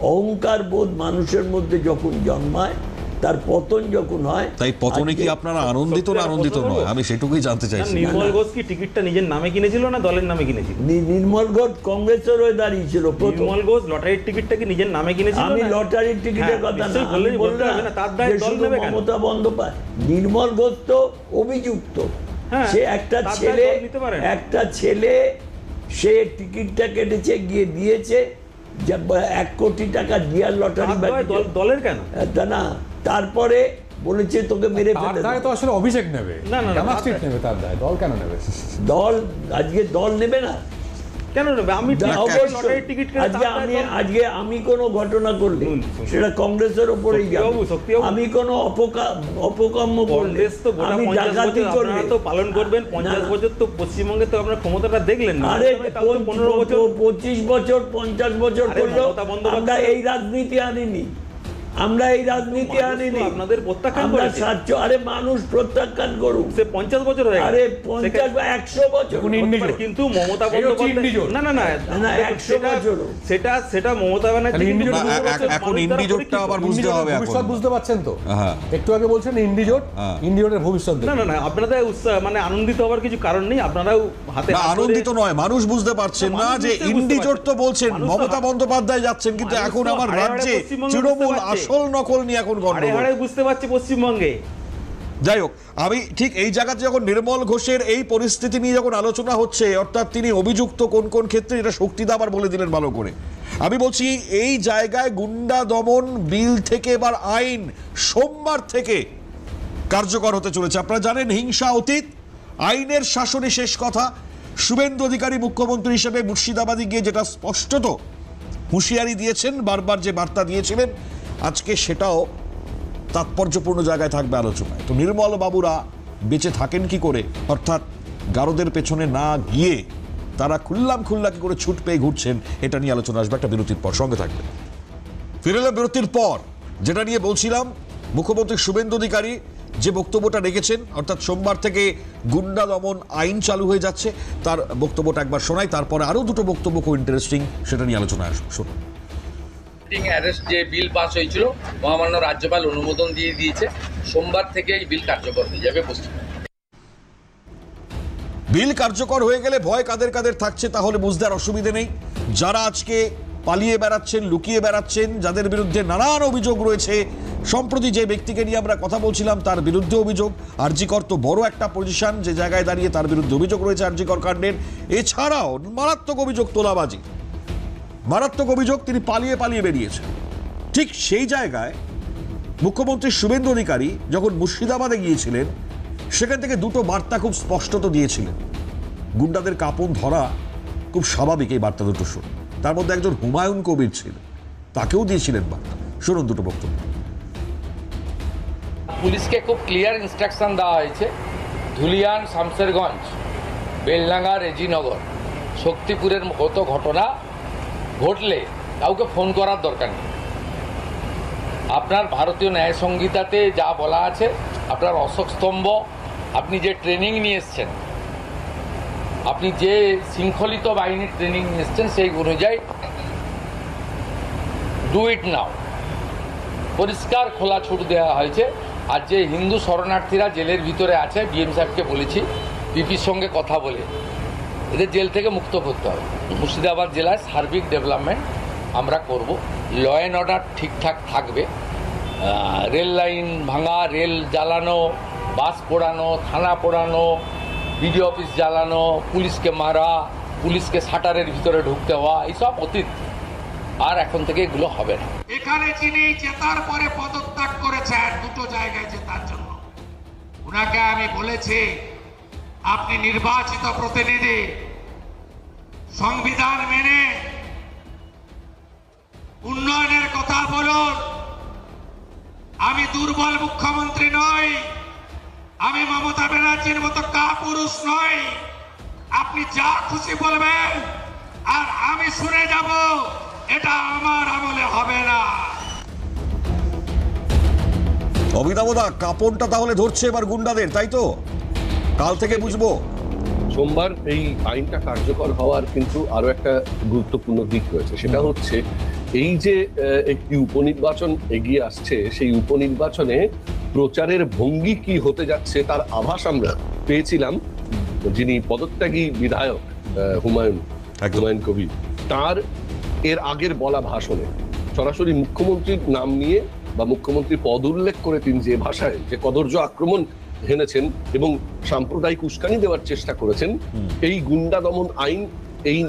অহংকার বোধ মানুষের মধ্যে যখন জন্মায়, তার পতন যখন হয়, তাই পতনে কি আপনারা আনন্দিত না আনন্দিত নয়, আমি সেটুকুই জানতে চাইছি। নির্মল ঘোষ কি টিকিটটা নিজের নামে কিনেছিল না দলের নামে কিনেছিল? নির্মল ঘোষ কংগ্রেসের হয়ে দাঁড়িয়েছিল। নির্মল ঘোষ লটারির টিকিটটা কি নিজের নামে কিনেছিল? আমি লটারির টিকিটের কথা না, আমি বললাম মমতা বন্দ্যোপাধ্যায়, নির্মল ঘোষ তো অভিযুক্ত। সে একটা ছেলে সে টিকিটটা কেটেছে, গিয়ে দিয়েছে 1 কোটি টাকা ডিয়ার লটারি। দলের কেন না, তারপরে বলেছে তোকে মেরে ফেলে দায় তো আসলে অভিষেক নেবে, নেবে তার দায়, দল কেন নেবে? আজকে দল নেবে না কেন নেবে? আজকে আমি কোনো ঘটনা করলে সেটা কংগ্রেসের উপরেই যাবে। আমি কোনো অপকর্ম করলে, আমি ডাকাতি করলে পালন করবেন। 50 বছর তো পশ্চিমবঙ্গে তো আপনার ক্ষমতাটা দেখলেন না। আরে 25 বছর 50 বছর করলেও আমরা এই রাজনীতি আনিনি। আমরা এই রাজনীতি আনিনি, আপনাদের প্রত্যাখ্যান আমরা করেছে। আরে মানুষ প্রত্যাখ্যান করুক, সে 50 বছর হয়ে গেছে। আরে 50 বা 100 বছর, কিন্তু মমতা এই হচ্ছে ইন্ডিজোট। বন্দ্যোপাধ্যায় না না, 100 বছরও। সেটা মমতা ব্যানার্জি কিন্তু না, 2 বছর এখন মানুষ দ্বারা ইন্ডিজোটটা পরীক্ষিত। আবার বুঝতে হবে এখন। ভবিষ্যৎ বুঝতে পারছেন তো? হ্যাঁ। একটু আগে বলছেন ইন্ডিজোট, হ্যাঁ। ইন্ডিজোটের ভবিষ্যৎ না না না, আপনাদের মানে আনন্দিত হওয়ার কিছু কারণ নেই, আপনারাও হাতে না, হাত ধরে- আনন্দিত নয়, মানুষ বুঝতে পারছেন না মানুষ যে নিশ্চয়ই বুঝতে ইন্ডিজোট তো পারছে। বলছেন, মানুষ তো মমতা বন্দ্যোপাধ্যায় যাচ্ছেন, কিন্তু মানুষ এখন তো আমার হাড়ে হাড়ে রাজ্যে পশ্চিমবঙ্গে তৃণমূল বুঝতে পারছে। আসল নকল নিয়ে এখন হাড়ে গন্ডগোল। হাড়ে বুঝতে পারছে পশ্চিমবঙ্গে। যাই হোক, আমি ঠিক এই জায়গাতে যখন নির্মল ঘোষের এই পরিস্থিতি নিয়ে যখন আলোচনা হচ্ছে, অর্থাৎ তিনি অভিযুক্ত কোন কোন ক্ষেত্রে, এটা শক্তিদা আবার বলে দিলেন ভালো করে। আমি বলছি এই জায়গায় গুন্ডা দমন বিল থেকে এবার আইন সোমবার থেকে কার্যকর হতে চলেছে। আপনারা জানেন হিংসা অতীত, আইনের শাসনে শেষ কথা। শুভেন্দু অধিকারী মুখ্যমন্ত্রী হিসেবে মুর্শিদাবাদে গিয়ে যেটা স্পষ্টত হুঁশিয়ারি দিয়েছেন, বারবার যে বার্তা দিয়েছিলেন, আজকে সেটাও তাৎপর্যপূর্ণ জায়গায় থাকবে আলোচনায়। তো নির্মল বাবুরা বেঁচে থাকেন কি করে, অর্থাৎ গারদের পেছনে না গিয়ে তারা খুল্লা কি করে ছুট পেয়ে ঘুরছেন, এটা নিয়ে আলোচনা আসবে একটা বিরতির পর। সঙ্গে থাকবে। ফিরে এলাম বিরতির পর। যেটা নিয়ে বলছিলাম, মুখ্যমন্ত্রী শুভেন্দু অধিকারী যে বক্তব্যটা রেখেছেন, অর্থাৎ সোমবার থেকে গুন্ডা দমন আইন চালু হয়ে যাচ্ছে, তার বক্তব্যটা একবার শোনাই, তারপরে আরও দুটো বক্তব্য খুব ইন্টারেস্টিং, সেটা নিয়ে আলোচনায় আসবো। শুনুন। অ্যারেস্ট যে বিল পাস হয়েছিল, মহামান্য রাজ্যপাল অনুমোদন দিয়ে দিয়েছে, সোমবার থেকে এই বিল কার্যকর হয়ে যাবে পশ্চিমবঙ্গে। বিল কার্যকর হয়ে গেলে ভয় কাদের কাদের থাকছে তাহলে বুঝতে আর অসুবিধে নেই। যারা আজকে পালিয়ে বেড়াচ্ছেন, লুকিয়ে বেড়াচ্ছেন, যাদের বিরুদ্ধে নানান অভিযোগ রয়েছে, সম্প্রতি যে ব্যক্তিকে নিয়ে আমরা কথা বলছিলাম তার বিরুদ্ধে অভিযোগ, আরজি কর তো বড় একটা পজিশন, যে জায়গায় দাঁড়িয়ে তার বিরুদ্ধে অভিযোগ রয়েছে আরজি কর কাণ্ডের। এছাড়াও মারাত্মক অভিযোগ তোলাবাজি, মারাত্মক অভিযোগ তিনি পালিয়ে বেরিয়েছেন। ঠিক সেই জায়গায় মুখ্যমন্ত্রী শুভেন্দু অধিকারী যখন মুর্শিদাবাদে গিয়েছিলেন, সেখান থেকে দুটো বার্তা খুব স্পষ্টত দিয়েছিলেন। গুন্ডাদের কাপন ধরা খুব স্বাভাবিক, এই বার্তা দুটো শুনুন। তার মধ্যে একজন হুমায়ুন কবির ছিলেন, তাকেও দিয়েছিলেন বার্তা। শুনুন দুটো বক্তব্য। পুলিশকে খুব ক্লিয়ার ইনস্ট্রাকশন দেওয়া হয়েছে, ধুলিয়ান, শামসেরগঞ্জ, বেলডাঙ্গা, রেজিনগর, শক্তিপুরের মতো ঘটনা ঘটলে কাউকে ফোন করার দরকার নেই। আপনার ভারতীয় ন্যায় সংহিতাতে যা বলা আছে, আপনার অশোক স্তম্ভ, আপনি যে ট্রেনিং নিয়ে এসছেন, আপনি যে শৃঙ্খলিত বাহিনীর ট্রেনিং নিয়ে এসছেন, সেই অনুযায়ী ডু ইট নাও। পরিষ্কার খোলা ছুট দেওয়া হয়েছে। আর যে হিন্দু শরণার্থীরা জেলের ভিতরে আছে, ডিএম সাহেবকে বলেছি পিপির সঙ্গে কথা বলে এদের জেল থেকে মুক্ত করতে হবে। মুর্শিদাবাদ জেলায় সার্বিক ডেভেলপমেন্ট আমরা করব, ল অ্যান্ড অর্ডার ঠিকঠাক থাকবে। রেল লাইন ভাঙা, রেল জ্বালানো, বাস পোড়ানো, থানা পোড়ানো, বিডি অফিস জ্বালানো, পুলিশকে মারা, পুলিশকে শাটারের ভিতরে ঢুকতে হওয়া, এইসব অতীত। আর এখন থেকে এগুলো হবে না। এখানে যিনি জেতার পরে পদত্যাগ করেছেন দুটো জায়গায় জেতার জন্য, উনাকে আমি বলেছি আপনি নির্বাচিত প্রতিনিধি, সংবিধান মেনে উন্নয়নের কথা বলুন। আমি দুর্বল মুখ্যমন্ত্রী নই, আমি মমতা ব্যানার্জির মতো কাপুরুষ নই। আপনি যা খুশি বলবেন আর আমি শুনে যাব, এটা আমার আমলে হবে না। অভিনবদা, কাপড়টা তাহলে ধরছে এবার গুন্ডাদের, তাই তো? কাল থেকে বুঝবো। সোমবার এই আইনটা কার্যকর হওয়ার কিন্তু আরো একটা গুরুত্বপূর্ণ দিক রয়েছে, সেটা হচ্ছে এই যে একটি উপনির্বাচন এগিয়ে আসছে, সেই উপনির্বাচনে প্রচারের ভঙ্গি কি হতে যাচ্ছে তার আভাস আমরা পেয়েছিলাম যিনি পদত্যাগী বিধায়ক হুমায়ুন কবির, তার এর আগের বলা ভাষণে সরাসরি মুখ্যমন্ত্রীর নাম নিয়ে বা মুখ্যমন্ত্রী পদ উল্লেখ করে তিনি যে ভাষায় যে কদর্য আক্রমণ হেনেছেন এবং সাম্প্রদায়িক উস্কানি দেওয়ার চেষ্টা করেছেন, এই গুন্ডা দমন আইন এই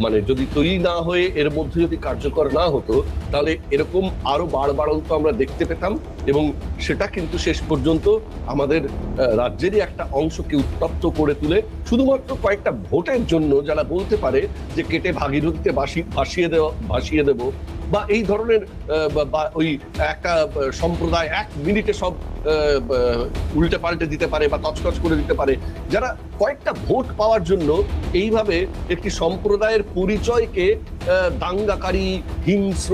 মানে যদি তৈরি না হয়ে এর মধ্যে যদি কার্যকর না হতো, তাহলে এরকম আরো বাড়বাড়ন্ত আমরা দেখতে পেতাম এবং সেটা কিন্তু শেষ পর্যন্ত আমাদের রাজ্যেরই একটা অংশকে উত্তপ্ত করে তুলে শুধুমাত্র কয়েকটা ভোটের জন্য যারা বলতে পারে যে কেটে ভাগীরথীতে ভাসিয়ে দেব বা এই ধরনের বা ওই একটা সম্প্রদায় 1 মিনিটে সব উল্টে পাল্টে দিতে পারে বা তছনছ করে দিতে পারে, যারা কয়েকটা ভোট পাওয়ার জন্য এইভাবে একটি সম্প্রদায়ের পরিচয়কে দাঙ্গাকারী, হিংস্র,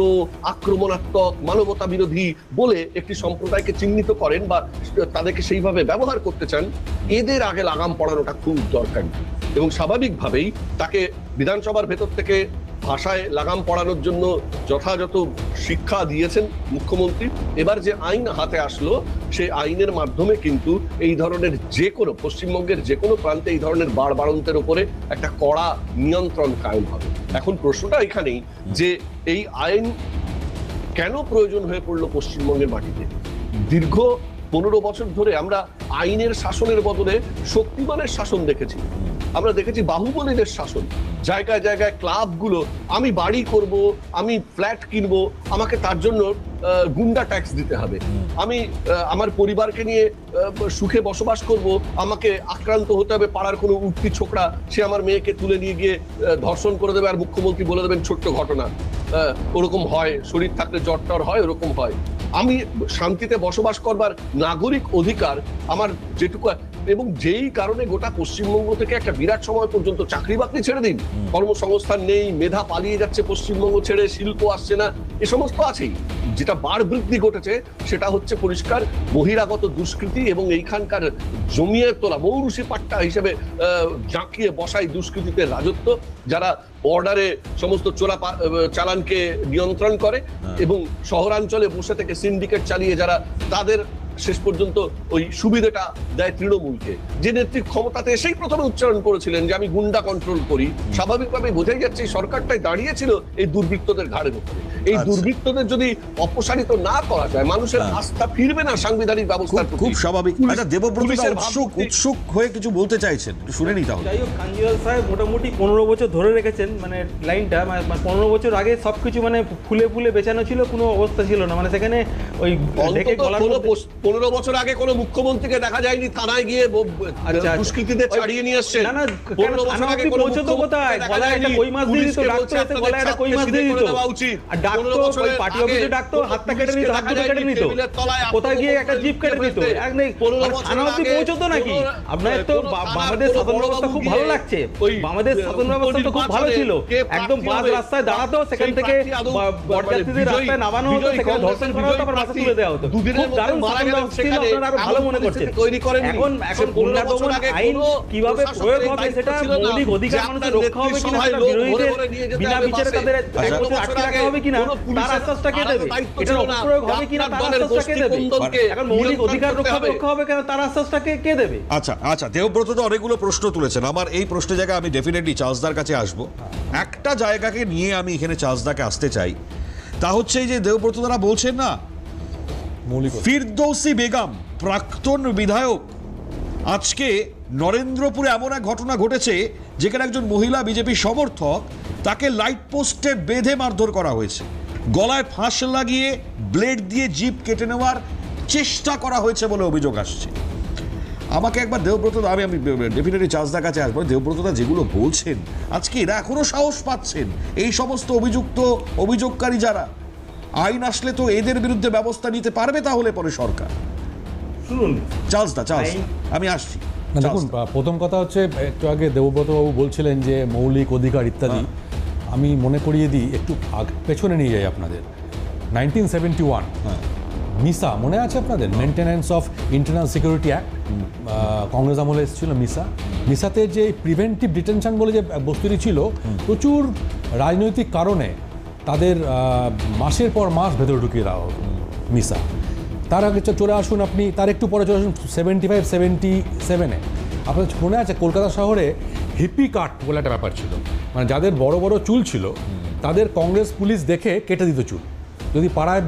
আক্রমণাত্মক, মানবতা বিরোধী বলে একটি সম্প্রদায়কে চিহ্নিত করেন বা তাদেরকে সেইভাবে ব্যবহার করতে চান, এদের আগে লাগাম পড়ানোটা খুব দরকারি। এবং স্বাভাবিকভাবেই তাকে বিধানসভার ভেতর থেকে ভাষায় লাগাম পড়ানোর জন্য যথাযথ শিক্ষা দিয়েছেন মুখ্যমন্ত্রী। এবার যে আইন হাতে আসলো, সেই আইনের মাধ্যমে কিন্তু এই ধরনের যে কোনো পশ্চিমবঙ্গের যে কোনো প্রান্তে এই ধরনের বাড়বাড়ন্তের উপরে একটা কড়া নিয়ন্ত্রণ কায়েম হবে। এখন প্রশ্নটা এখানেই যে এই আইন কেন প্রয়োজন হয়ে পড়লো পশ্চিমবঙ্গের মাটিতে? দীর্ঘ 15 বছর ধরে আমরা আইনের শাসনের বদলে শক্তিমানের শাসন দেখেছি। আমরা দেখেছি বাহুবলীদের শাসন। জায়গায় জায়গায় ক্লাবগুলো, আমি বাড়ি করব, আমি ফ্ল্যাট কিনবো, আমাকে তার জন্য গুন্ডা ট্যাক্স দিতে হবে, আমি আমার পরিবারকে নিয়ে সুখে বসবাস করব, আমাকে আক্রান্ত হতে হবে পাড়ার কোনো উঠতি ছোকরা, সে আমার মেয়েকে তুলে নিয়ে গিয়ে ধর্ষণ করে দেবে, আর মুখ্যমন্ত্রী বলে দেবেন ছোট্ট ঘটনা, ওরকম হয়, শরীর থাকলে জ্বর টর হয়, ওরকম হয়। আমি শান্তিতে বসবাস করবার নাগরিক অধিকার আমার যেটুকু, এবং যেই কারণে গোটা পশ্চিমবঙ্গ থেকে একটা বিরাট সময় পর্যন্ত চাকরি বাকরি ছেড়ে দিন, কর্মসংস্থান নেই, মেধা পালিয়ে যাচ্ছে পশ্চিমবঙ্গ ছেড়ে, শিল্প আসছে না, এ সমস্ত আছেই। যেটা বাড় বৃদ্ধি ঘটেছে সেটা হচ্ছে পরিষ্কার বহিরাগত দুষ্কৃতি এবং এইখানকার জমিয়ে তোলা মৌরুষি পাট্টা হিসেবে জাঁকিয়ে বসাই দুষ্কৃতীদের রাজত্ব, যারা বর্ডারে সমস্ত চোরা চালানকে নিয়ন্ত্রণ করে এবং শহরাঞ্চলে বসে থেকে সিন্ডিকেট চালিয়ে যারা তাদের শেষ পর্যন্ত ওই সুবিধাটা দেয় তৃণমূলকে। যে নেত্রী ক্ষমতাতে এসেই প্রথমে উচ্চারণ করেছিলেন যে আমি গুন্ডা কন্ট্রোল করি, স্বাভাবিকভাবে বোঝাই যাচ্ছে এই সরকারটাই দাঁড়িয়েছিল এই দুর্বৃত্তদের ঘাড়ের উপরে। এই দুর্বৃত্তদের যদি অপসারিত না করা যায়, মানুষের আস্থা ফিরবে না সাংবিধানিক ব্যবস্থার প্রতি। খুব স্বাভাবিক। আচ্ছা, দেবব্রত উৎসুক হয়ে কিছু বলতে চাইছেন, একটু শুনে নিই তাহলে। যাই হোক, কাঞ্জিলাল সাহেব মোটামুটি 15 বছর ধরে রেখেছেন, মানে লাইনটা 15 বছর আগে সবকিছু মানে ফুলে ফুলে বেচানো ছিল, কোনো অবস্থা ছিল না, মানে সেখানে ওই ঢেকে গলার 15 বছর আগে কোনো মুখ্যমন্ত্রীকে দেখা যায়নি থানায় গিয়ে দুষ্কৃতীদের ছাড়িয়ে নিয়ে আসছেন। না না, 15 বছর আগে পৌঁছতো কোথায়? গলায় একটা কই মাছ দিয়ে দিত, ডাকতো, এতে গলায় একটা কই মাছ দিয়ে দিত, আর ডাকতো ওই পার্টি অফিসে ডাকতো, হাতটা কেটে নিত, হাত দুটো কেটে নিত, কোথায় গিয়ে একটা জিপ কেটে দিত। থানা অবধি পৌঁছতো নাকি? আপনার তো বাংলাদেশ শাসন ব্যবস্থা খুব ভালো লাগছে, বাংলাদেশ শাসন ব্যবস্থা তো খুব ভালো ছিল, একদম বাস রাস্তায় দাঁড়াতো, সেখান থেকে বরযাত্রীদের রাস্তায় নামানো হতো, সেখানে ধর্ষণ করা হতো, আবার বাসে তুলে দেওয়া হতো। খুব দারুণ শাসন ব্যবস্থা ছিল, আপনারা আরো ভালো মনে করছেন। এখন গুন্ডা দমন আইন কিভাবে প্রয়োগ হবে, সেটা মৌলিক অধিকার মানুষের রক্ষা হবে কিনা, সেটা বিরোধীদের বিনা বিচারে তাদের এক বছর আটকে রাখা হবে কিনা তার আশ্বাসটা কে দেবে, এটার অপপ্রয়োগ হবে কিনা তার আশ্বাসটা কে দেবে, এখন মৌলিক অধিকার রক্ষা হবে কেন তার আশ্বাসটা কে দেবে? আচ্ছা, দেবব্রত তো অনেকগুলো প্রশ্ন তুলেছেন। আমার এই প্রশ্নের জায়গায় আমি ডেফিনেটলি চার্লসদার কাছে আসবো। একটা জায়গাকে নিয়ে আমি এখানে চার্লসদাকে আসতে চাই, তা হচ্ছে এই যে দেবব্রত দ্বারা বলছেন না, ফিরদৌসী বেগম প্রাক্তন বিধায়ক, আজকে নরেন্দ্রপুরে এমন এক ঘটনা ঘটেছে যেখানে একজন মহিলা বিজেপি সমর্থক, তাকে লাইট পোস্টে বেঁধে মারধর করা হয়েছে, গলায় ফাঁস লাগিয়ে ব্লেড দিয়ে জিভ কেটে নেওয়ার চেষ্টা করা হয়েছে বলে অভিযোগ আসছে। আমাকে একবার দেবব্রত, আমি ডেফিনেটলি চার্লসদার কাছে আসবো, দেবব্রতদা যেগুলো বলছেন আজকে এরা এখনো সাহস পাচ্ছেন, এই সমস্ত অভিযোগকারী যারা, আইন আসলে তো এদের বিরুদ্ধে ব্যবস্থা নিতে পারবে তাহলে পরে সরকার। শুনুন চার্লসদা, আমি আসছি। দেখুন, প্রথম কথা হচ্ছে, একটু আগে দেবব্রতবাবু বলছিলেন যে মৌলিক অধিকার ইত্যাদি, আমি মনে করিয়ে দিই, একটু পেছনে নিয়ে যাই আপনাদের। 1971 মিসা মনে আছে আপনাদের? Maintenance of internal security act, Congress আমলে এসেছিল মিসাতে যে প্রিভেন্টিভ ডিটেনশন বলে যে বস্তুটি ছিল, প্রচুর রাজনৈতিক কারণে তাদের মাসের পর মাস ভেতরে ঢুকিয়ে দেওয়া হতো মিসা। তার আগে চলে আসুন আপনি, তার একটু পরে চলে আসুন 75-77-এ। আপনার মনে আছে কলকাতা শহরে হিপি কাট বলে একটা ব্যাপার ছিল, মানে যাদের বড় বড় চুল ছিল তাদের কংগ্রেস পুলিশ দেখে কেটে দিত চুল। যদি পাড়ায়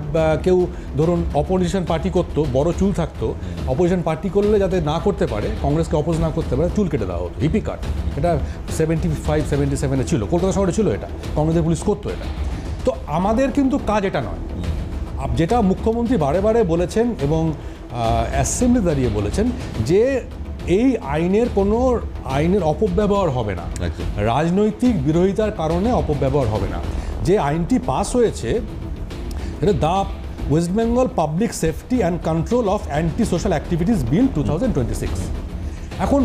কেউ ধরুন অপোজিশন পার্টি করতো, বড় চুল থাকতো, অপোজিশন পার্টি করলে যাতে না করতে পারে, কংগ্রেসকে অপোজ না করতে পারে, চুল কেটে দেওয়া হতো, হিপি কাট। এটা 75-77-এ ছিল, কলকাতা শহরে ছিল এটা, কংগ্রেসের পুলিশ করতো এটা। তো আমাদের কিন্তু কাজ এটা নয়, যেটা মুখ্যমন্ত্রী বারে বারে বলেছেন এবং অ্যাসেম্বলি দাঁড়িয়ে বলেছেন যে এই আইনের অপব্যবহার হবে না, রাজনৈতিক বিরোধিতার কারণে অপব্যবহার হবে না। যে আইনটি পাস হয়েছে এটা the West Bengal public safety and control of anti social activities bill 2026। এখন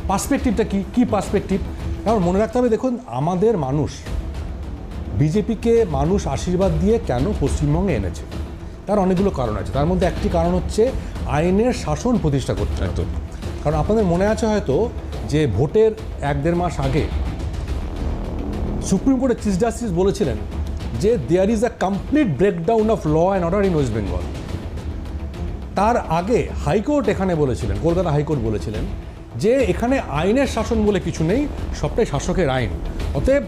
পার্সপেক্টিভটা কী পার্সপেক্টিভ? কারণ মনে রাখতে হবে, দেখুন আমাদের মানুষ বিজেপিকে মানুষ আশীর্বাদ দিয়ে কেন পশ্চিমবঙ্গে এনেছে, তার অনেকগুলো কারণ আছে। তার মধ্যে একটি কারণ হচ্ছে আইনের শাসন প্রতিষ্ঠা করতে হতো। কারণ আপনাদের মনে আছে হয়তো যে ভোটের 1-1.5 মাস আগে সুপ্রিম কোর্টের চিফ জাস্টিস বলেছিলেন যে there is a complete breakdown of law and order in West Bengal. তার আগে হাইকোর্ট এখানে বলেছিলেন, কলকাতা হাইকোর্ট বলেছিলেন যে এখানে আইনের শাসন বলে কিছু নেই, সবটাই শাসকের আইন। অতএব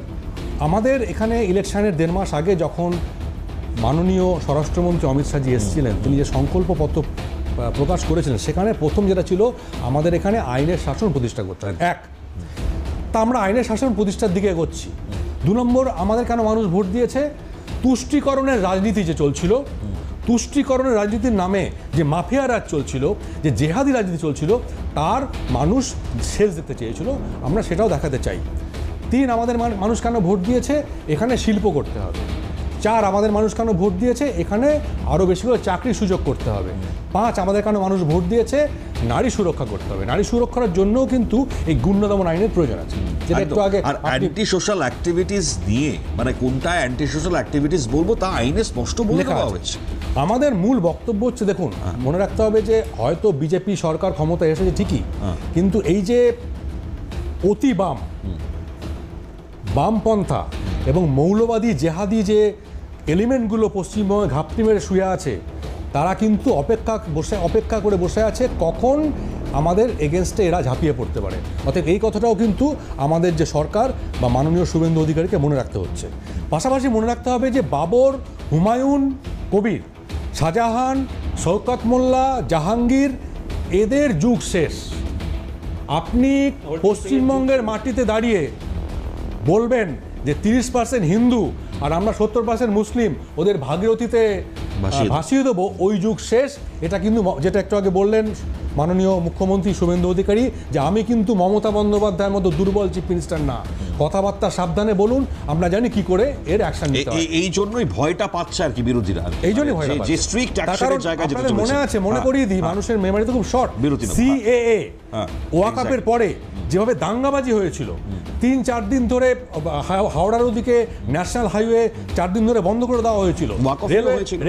আমাদের এখানে ইলেকশনের 1.5 মাস আগে যখন মাননীয় স্বরাষ্ট্রমন্ত্রী অমিত শাহজি এসেছিলেন, তিনি যে সংকল্পপত্র প্রকাশ করেছিলেন, সেখানে প্রথম যেটা ছিল আমাদের এখানে আইনের শাসন প্রতিষ্ঠা করতে হবে। তা আমরা আইনের শাসন প্রতিষ্ঠার দিকে এগোচ্ছি। 2 নম্বর, আমাদের কেন মানুষ ভোট দিয়েছে? তুষ্টিকরণের রাজনীতি যে চলছিল, তুষ্টিকরণের রাজনীতির নামে যে মাফিয়া রাজ চলছিল, যে জেহাদি রাজনীতি চলছিল, তার মানুষ শেষ দিতে চেয়েছিল। আমরা সেটাও দেখাতে চাই। 3, আমাদের মানুষ কেন ভোট দিয়েছে? এখানে শিল্প করতে হবে। 4, আমাদের মানুষ কেন ভোট দিয়েছে? এখানে আরও বেশি করে চাকরির সুযোগ করতে হবে। 5, আমাদের কেন মানুষ ভোট দিয়েছে? নারী সুরক্ষা করতে হবে। নারী সুরক্ষার জন্যও কিন্তু এই গুন্ডা দমন আইনের প্রয়োজন আছে, যেটা একটু আগে। আর অ্যান্টি সোশ্যাল অ্যাক্টিভিটিস নিয়ে, মানে কোনটা অ্যান্টি সোশ্যাল অ্যাক্টিভিটিস বলবো তা আইনে স্পষ্ট বলে দেওয়া হয়েছে। আমাদের মূল বক্তব্য হচ্ছে, দেখুন মনে রাখতে হবে যে হয়তো বিজেপি সরকার ক্ষমতায় এসেছে ঠিকই, কিন্তু এই যে অতি বামপন্থা এবং মৌলবাদী জেহাদি যে এলিমেন্টগুলো পশ্চিমবঙ্গে ঘাপটি মেরে শুয়ে আছে, তারা কিন্তু অপেক্ষা করে বসে আছে কখন আমাদের এগেনস্টে এরা ঝাঁপিয়ে পড়তে পারে। অতএব এই কথাটাও কিন্তু আমাদের যে সরকার বা মাননীয় শুভেন্দু অধিকারীকে মনে রাখতে হচ্ছে। পাশাপাশি মনে রাখতে হবে যে বাবর, হুমায়ুন কবির, শাহজাহান, শওকত মোল্লা, জাহাঙ্গীর, এদের যুগ শেষ। আপনি পশ্চিমবঙ্গের মাটিতে দাঁড়িয়ে বলবেন যে 30% হিন্দু আর আমরা 70% মুসলিম, ওদের ভাগীরথীতে ভাসিয়ে দেবো, ওই যুগ শেষ। এটা কিন্তু যেটা একটু আগে বললেন মাননীয় মুখ্যমন্ত্রী শুভেন্দু অধিকারী, যে আমি কিন্তু মমতা বন্দ্যোপাধ্যায়ের মতো দুর্বল চিফ মিনিস্টার না। কথাবার্তা সাবধানে বলুন, আমরা জানি কি করে এর অ্যাকশন নিতে হয়। এই জন্যই ভয়টা পাচ্ছে আর কি বিরোধীরা, এই জন্যই ভয়টা পাচ্ছে। যে স্ট্রিক্ট অ্যাকশনের জায়গায় যেতে চলেছে। মনে আছে, মনে করিয়ে দিই, মানুষের মেমোরি তো খুব শর্ট। সিএএ ওয়াকাপের পরে যেভাবে দাঙ্গাবাজি হয়েছিল, 3-4 দিন ধরে হাওড়ার ওদিকে ন্যাশনাল হাইওয়ে 4 দিন ধরে বন্ধ করে দেওয়া হয়েছিল,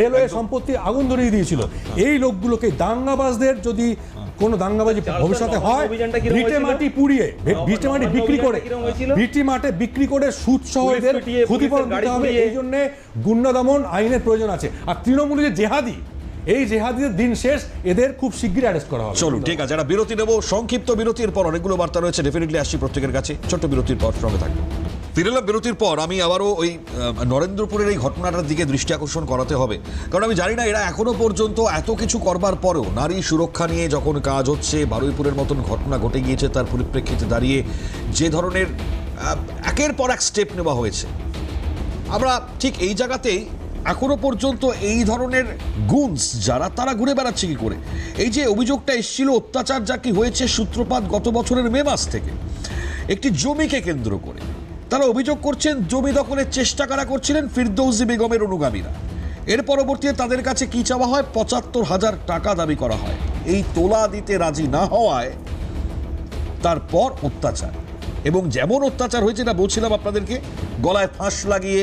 রেলওয়ে সম্পত্তি আগুন ধরিয়ে দিয়েছিল। এই লোকগুলোকে, দাঙ্গাবাজদের যদি কোনো দাঙ্গাবাজি ভবিষ্যতে হয়, ভিটে মাটি পুড়িয়ে, ভিটে মাটি বিক্রি করে সুদ সহ এদের ক্ষতিপূরণ দিতে হবে। এই জন্য গুন্ডা দমন আইনের প্রয়োজন আছে। আর তৃণমূল যে জেহাদি, এই জেহাদিদের দিন শেষ, এদের খুব শীঘ্রই অ্যারেস্ট করা হবে। চলুন ঠিক আছে, যারা বিরতি নেব, সংক্ষিপ্ত বিরতির পর অনেকগুলো বার্তা রয়েছে, ডেফিনেটলি আসছি প্রত্যেকের কাছে। ছোট্ট বিরতির পর সঙ্গে থাকবো। ফিরলাম বিরতির পর। আমি আবারও ওই নরেন্দ্রপুরের এই ঘটনাটার দিকে দৃষ্টি আকর্ষণ করাতে হবে, কারণ আমি জানি না এরা এখনো পর্যন্ত এত কিছু করবার পরেও নারী সুরক্ষা নিয়ে যখন কাজ হচ্ছে, বারুইপুরের মতন ঘটনা ঘটে গিয়েছে, তার পরিপ্রেক্ষিতে দাঁড়িয়ে যে ধরনের একের পর এক স্টেপ নেওয়া হয়েছে, আমরা ঠিক এই জায়গাতেই এখনো পর্যন্ত এই ধরনের গুনস যারা, তারা ঘুরে বেড়াচ্ছে কি করে। এই যে অভিযোগটা এসেছিল অত্যাচার যা কি হয়েছে সূত্রপাত গত বছরের মে মাস থেকে, একটি জমিকে কেন্দ্র করে তারা অভিযোগ করছেন জমি দখলের চেষ্টা কারা করছিলেন, ফিরদৌসী বেগমের অনুগামীরা। এর পরবর্তীতে তাদের কাছে কি চাওয়া হয়, 75,000 টাকা দাবি করা হয়। এই তোলা দিতে রাজি না হওয়ায় তারপর অত্যাচার, এবং যেমন অত্যাচার হয়েছে না বলছিলাম আপনাদেরকে, গলায় ফাঁস লাগিয়ে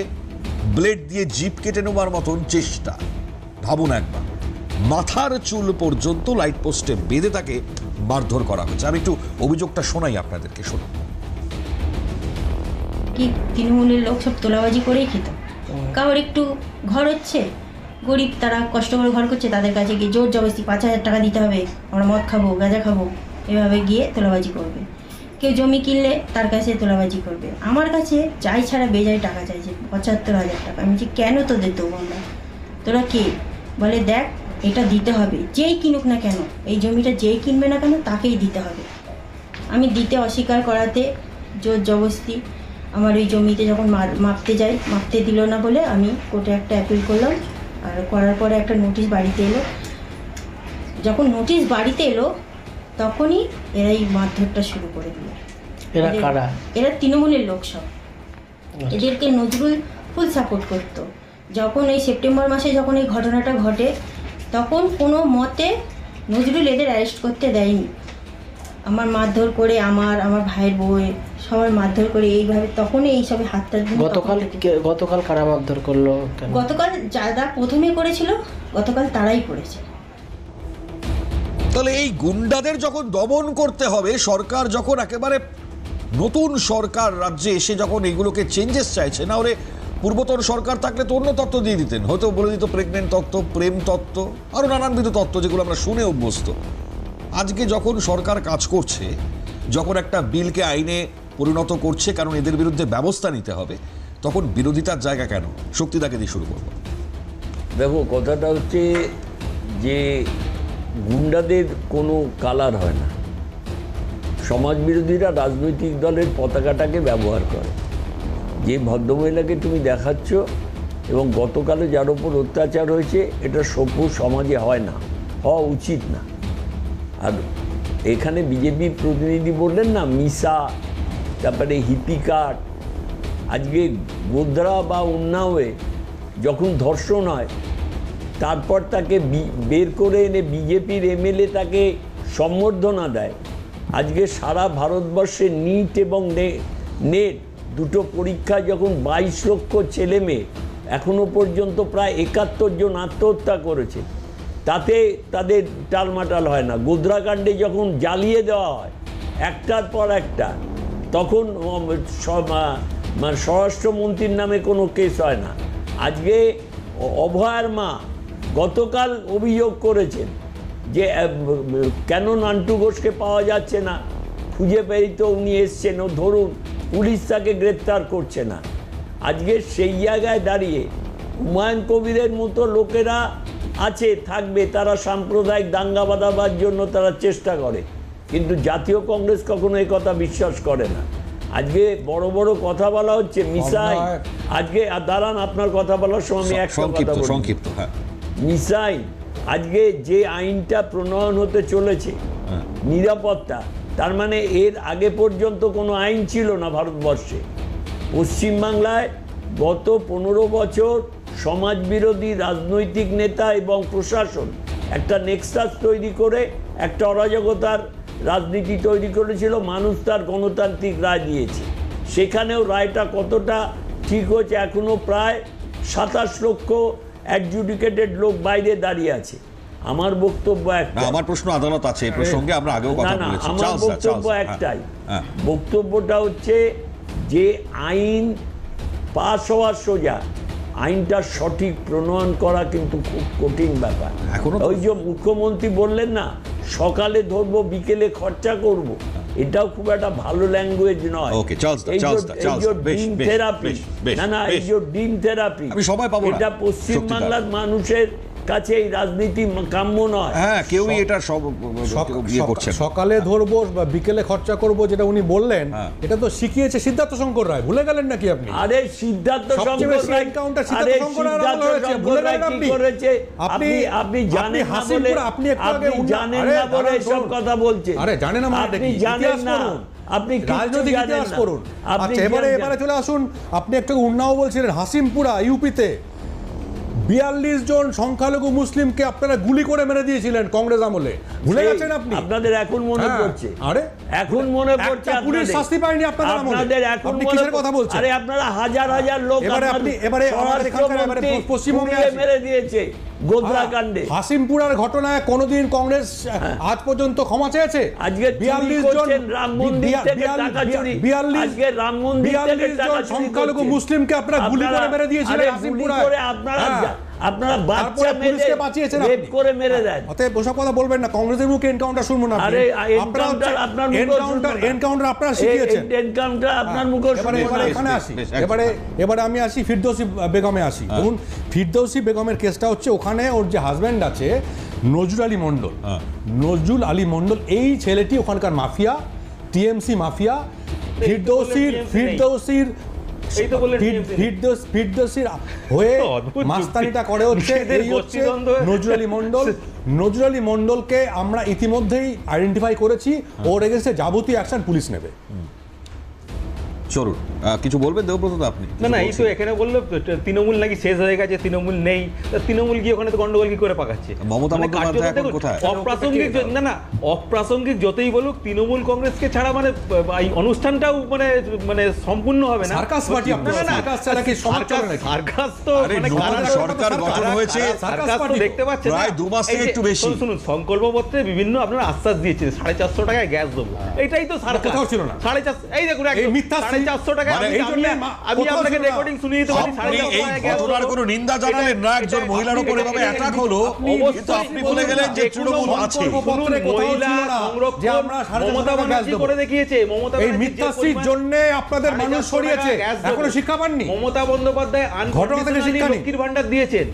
ব্লেড দিয়ে জিপ কেটে নেওয়ার মতন চেষ্টা। ভাবুন একবার, মাথার চুল পর্যন্ত লাইট পোস্টে বেঁধে তাকে মারধর করা হয়েছে। আমি একটু অভিযোগটা শোনাই আপনাদেরকে, শুনুন। কি তৃণমূলের লোক সব তোলাবাজি করেই খেত, কারোর একটু ঘর হচ্ছে, গরিব তারা কষ্ট করে ঘর করছে, তাদের কাছে গিয়ে জোর জবরদস্তি 5,000 টাকা দিতে হবে, আমরা মদ খাবো, গাঁজা খাবো, এভাবে গিয়ে তোলাবাজি করবে। কেউ জমি কিনলে তার কাছে তোলাবাজি করবে। আমার কাছে চাই ছাড়া বেজায় টাকা চাইছে, 75,000 টাকা। আমি বলছি কেন তোদের দেবো আমরা? তোরা কে? বলে দেখ এটা দিতে হবে, যেই কিনুক না কেন, এই জমিটা যেই কিনবে না কেন তাকেই দিতে হবে। আমি দিতে অস্বীকার করাতে জোর জবরদস্তি আমার ওই জমিতে যখন মাপতে যাই, মাপতে দিল না বলে আমি কোর্টে একটা অ্যাপিল করলাম। আর করার পরে একটা নোটিশ বাড়িতে এলো। যখন নোটিশ বাড়িতে এলো তখনই এরা এই মারধরটা শুরু করে দিল। এরা কারা? এরা তৃণমূলের লোক সব। এদেরকে নজরুল ফুল সাপোর্ট করতো। যখন এই সেপ্টেম্বর মাসে যখন এই ঘটনাটা ঘটে তখন কোনো মতে নজরুল এদের অ্যারেস্ট করতে দেয়নি। আমার মারধর করে আমার ভাইয়ের বউয়ে সবার মারধর করে এইভাবে তখনই এইসবে হাতটা গতকাল কারা মারধর করলো? গতকাল যারা প্রথমে করেছিল গতকাল তারাই করেছে। তাহলে এই গুন্ডাদের যখন দমন করতে হবে, সরকার যখন একেবারে নতুন সরকার রাজ্যে এসে যখন এইগুলোকে চেঞ্জেস চাইছে, না হলে পূর্বতন সরকার থাকলে তো অন্য তত্ত্ব দিয়ে দিতেন, হয়তো বলে দিত প্রেগনেন্ট তত্ত্ব, প্রেম তত্ত্ব, আরও নানানবিধ তত্ত্ব যেগুলো আমরা শুনে অভ্যস্ত। আজকে যখন সরকার কাজ করছে, যখন একটা বিলকে আইনে পরিণত করছে, কারণ এদের বিরুদ্ধে ব্যবস্থা নিতে হবে, তখন বিরোধিতার জায়গা কেন? শক্তিদাকে দিয়ে শুরু করবো। দেখো, কথাটা হচ্ছে যে গুন্ডাদের কোনো কালার হয় না। সমাজবিরোধীরা রাজনৈতিক দলের পতাকাটাকে ব্যবহার করে। যে ভদ্রমহিলাকে তুমি দেখাচ্ছ এবং গতকালে যার ওপর অত্যাচার হয়েছে, এটা সভ্য সমাজে হয় না, হওয়া উচিত না। আর এখানে বিজেপি প্রতিনিধি বললেন না মিসা, তারপরে হিপিকাট, আজকে গোধরা বা উন্নাওয়ে যখন ধর্ষণ হয় তারপর তাকে বের করে এনে বিজেপির এমএলএ তাকে সম্বর্ধনা দেয়। আজকে সারা ভারতবর্ষে নিট এবং নেট দুটো পরীক্ষায় যখন 22 লক্ষ ছেলে মেয়ে এখনও পর্যন্ত প্রায় 71 জন আত্মহত্যা করেছে, তাতে তাদের টালমাটাল হয় না। গোধরাকাণ্ডে যখন জ্বালিয়ে দেওয়া হয় একটার পর একটা, তখন স্বরাষ্ট্রমন্ত্রীর নামে কোনো কেস হয় না। আজকে অভয়ার মা গতকাল অভিযোগ করেছেন যে কেন নান্টু ঘোষকে পাওয়া যাচ্ছে না, খুঁজে পেয়ে তো উনি এসছেন, ও ধরুন, পুলিশ তাকে গ্রেপ্তার করছে না। আজকে সেই জায়গায় দাঁড়িয়ে হুমায়ুন কবিরের মতো লোকেরা আছে, থাকবে, তারা সাম্প্রদায়িক দাঙ্গা বাঁধাবার জন্য তারা চেষ্টা করে, কিন্তু জাতীয় কংগ্রেস কখনো এই কথা বিশ্বাস করে না। আজকে বড় বড় কথা বলা হচ্ছে মিসাইল, আজকে দাঁড়ান, আপনার কথা বলার সময় আমি একটা কথা বলি, মিসাইল আজকে যে আইনটা প্রণয়ন হতে চলেছে নিরাপত্তা, তার মানে এর আগে পর্যন্ত কোনো আইন ছিল না ভারতবর্ষে। পশ্চিমবাংলায় গত 15 বছর সমাজবিরোধী রাজনৈতিক নেতা এবং প্রশাসন একটা নেক্সাস তৈরি করে একটা অরাজকতার রাজনীতি তৈরি করেছিল। মানুষ তার গণতান্ত্রিক রায় দিয়েছে, সেখানেও রায়টা কতটা ঠিক হয়েছে, এখনও প্রায় 27 লক্ষ অ্যাডজুডিকেটেড লোক বাইরে দাঁড়িয়ে আছে। আমার বক্তব্য একটা, আমার প্রশ্ন আদালত আছে এই প্রসঙ্গে, আমরা আগেও কথা বলেছি। আমার বক্তব্য একটাই, বক্তব্যটা হচ্ছে যে আইন পাস হওয়ার সোজা, আইনটা সঠিক প্রণয়ন করা কিন্তু খুব কঠিন ব্যাপার। ওই যে মুখ্যমন্ত্রী বললেন না, সকালে ধরবো বিকেলে খরচা করব, এটাও খুব একটা ভালো ল্যাঙ্গুয়েজ নয়। ডিম থেরাপি, না এই যে ডিম থেরাপি, এটা পশ্চিমবাংলার মানুষের কাছে এই রাজনীতি কাম্য নয়। হ্যাঁ, কেউই এটা সব ইয়ে করছে। সকালে ধরবো বা বিকেলে খরচা করব, যেটা উনি বললেন, এটা তো শিখিয়েছে সিদ্ধার্থ শঙ্কর রায়, ভুলে গেলেন নাকি আপনি? আরে সিদ্ধার্থ শঙ্কর রায়, আরে সিদ্ধার্থ শঙ্কর রায় কি করেছে আপনি জানেন না বলে, আপনি জানেন না বলে এসব কথা বলছেন। আরে জানেন না, আপনি জানেন না, আপনি রাজনৈতিক ইতিহাস করুন। আচ্ছা, এবারে চলে আসুন, আপনি একটা উন্নাও বলছিলেন হাসিমপুরা ইউপিতে 42 জন সংখ্যালঘু মুসলিমকে আপনারা গুলি করে মেরে দিয়েছিলেন কংগ্রেস আমলে, ভুলে গেছেন আপনি? আপনাদের এখন মনে পড়ছে? আরে এখন মনে পড়ছে? পুলিশ শাস্তি পায়নি আপনাদের আমলে, আপনাদের এখন কিসের কথা বলছেন? আরে আপনারা হাজার হাজার লোক এবারে পশ্চিমবঙ্গে মেরে দিয়েছে গোধরাকাণ্ডে। হাসিমপুরার ঘটনায় কোনোদিন কংগ্রেস আজ পর্যন্ত ক্ষমা চেয়েছে? আজকে 42 জন রাম মন্দির থেকে টাকা চুরি, আজকে রাম মন্দির থেকে টাকা চুরি সংখ্যালঘু মুসলিমকে আপনারা গুলি করে মেরে দিয়েছিলেন হাসিমপুরায়। আপনারা বাচ্চা মেয়েদের বাঁচিয়েছেন, রেপ করে মেরে দেন। অতএব ওসব কথা বলবেন না, কংগ্রেসের মুখে এনকাউন্টার শুনবো না। আরে আপনার এনকাউন্টার আপনারা শিখিয়েছেন, এনকাউন্টার আপনার মুখে। এখানে আসি, এবারে আমি আসি ফিরদৌসী বেগমে আসি। দেখুন, ফিরদৌসী বেগমের কেসটা হচ্ছে, ওখানে ওর যে হাজব্যান্ড আছে নজরুল আলী মণ্ডল, নজরুল আলী মণ্ডল, এই ছেলেটি ওখানকার মাফিয়া, টিএমসি মাফিয়া। ফিরদৌসীর হয়ে মাস্তানিটা করে হচ্ছে নজরুল আলী মণ্ডল। নজরুল আলী মণ্ডলকে আমরা ইতিমধ্যেই আইডেন্টিফাই করেছি, ওর এগেইনস্টে যাবতীয় অ্যাকশন পুলিশ নেবে। চলুন কিছু বলবেন দেবব্রত আপনি? না না, এই তো এখানে বললো তৃণমূল নাকি শেষ হয়ে গেছে, তৃণমূল নেই, তৃণমূল গিয়ে ওখানে তো গন্ডগোল কি করে পাকাচ্ছে? মমতা বন্দ্যোপাধ্যায় এখন কোথায়? অপ্রাসঙ্গিক না না, অপ্রাসঙ্গিক যতই বলুক, তৃণমূল কংগ্রেসকে ছাড়া মানে এই অনুষ্ঠানটাও মানে মানে সম্পূর্ণ হবে না। সার্কাস পার্টি আপনারা, সার্কাস ছাড়া কি সমাজ চলে নাকি? সার্কাস তো মানে সরকার গঠন হয়েছে, সার্কাস তো দেখতে পাচ্ছেন প্রায় 2 মাস থেকে একটু বেশি। শুনুন, সংকল্পপত্রে বিভিন্ন আপনারা আশ্বাস দিয়েছেন 450 টাকায় গ্যাস দেবো, এটাই তো সার্কাস। কোথাও ছিল না 450, এই দেখুন একদম মিথ্যা 450 টাকা। আমি আপনাকে রেকর্ডিং শুনিয়ে দিতে পারি। এই ঘটনার কোনো নিন্দা জানালেন না, একজন মহিলার উপর এভাবে অ্যাটাক হলো, কিন্তু আপনি বলে গেলেন যে তৃণমূল আছে। যে আমরা মমতা ব্যানার্জি করে দেখিয়েছে, মমতা এই মিথ্যাশ্রীর জন্য আপনাদের মানুষ সরিয়েছে, এখনো শিক্ষা পাননি। মমতা বন্দ্যোপাধ্যায় ঘটনা থেকে শিক্ষা নেই, লক্ষ্মীর ভান্ডার দিয়েছেন,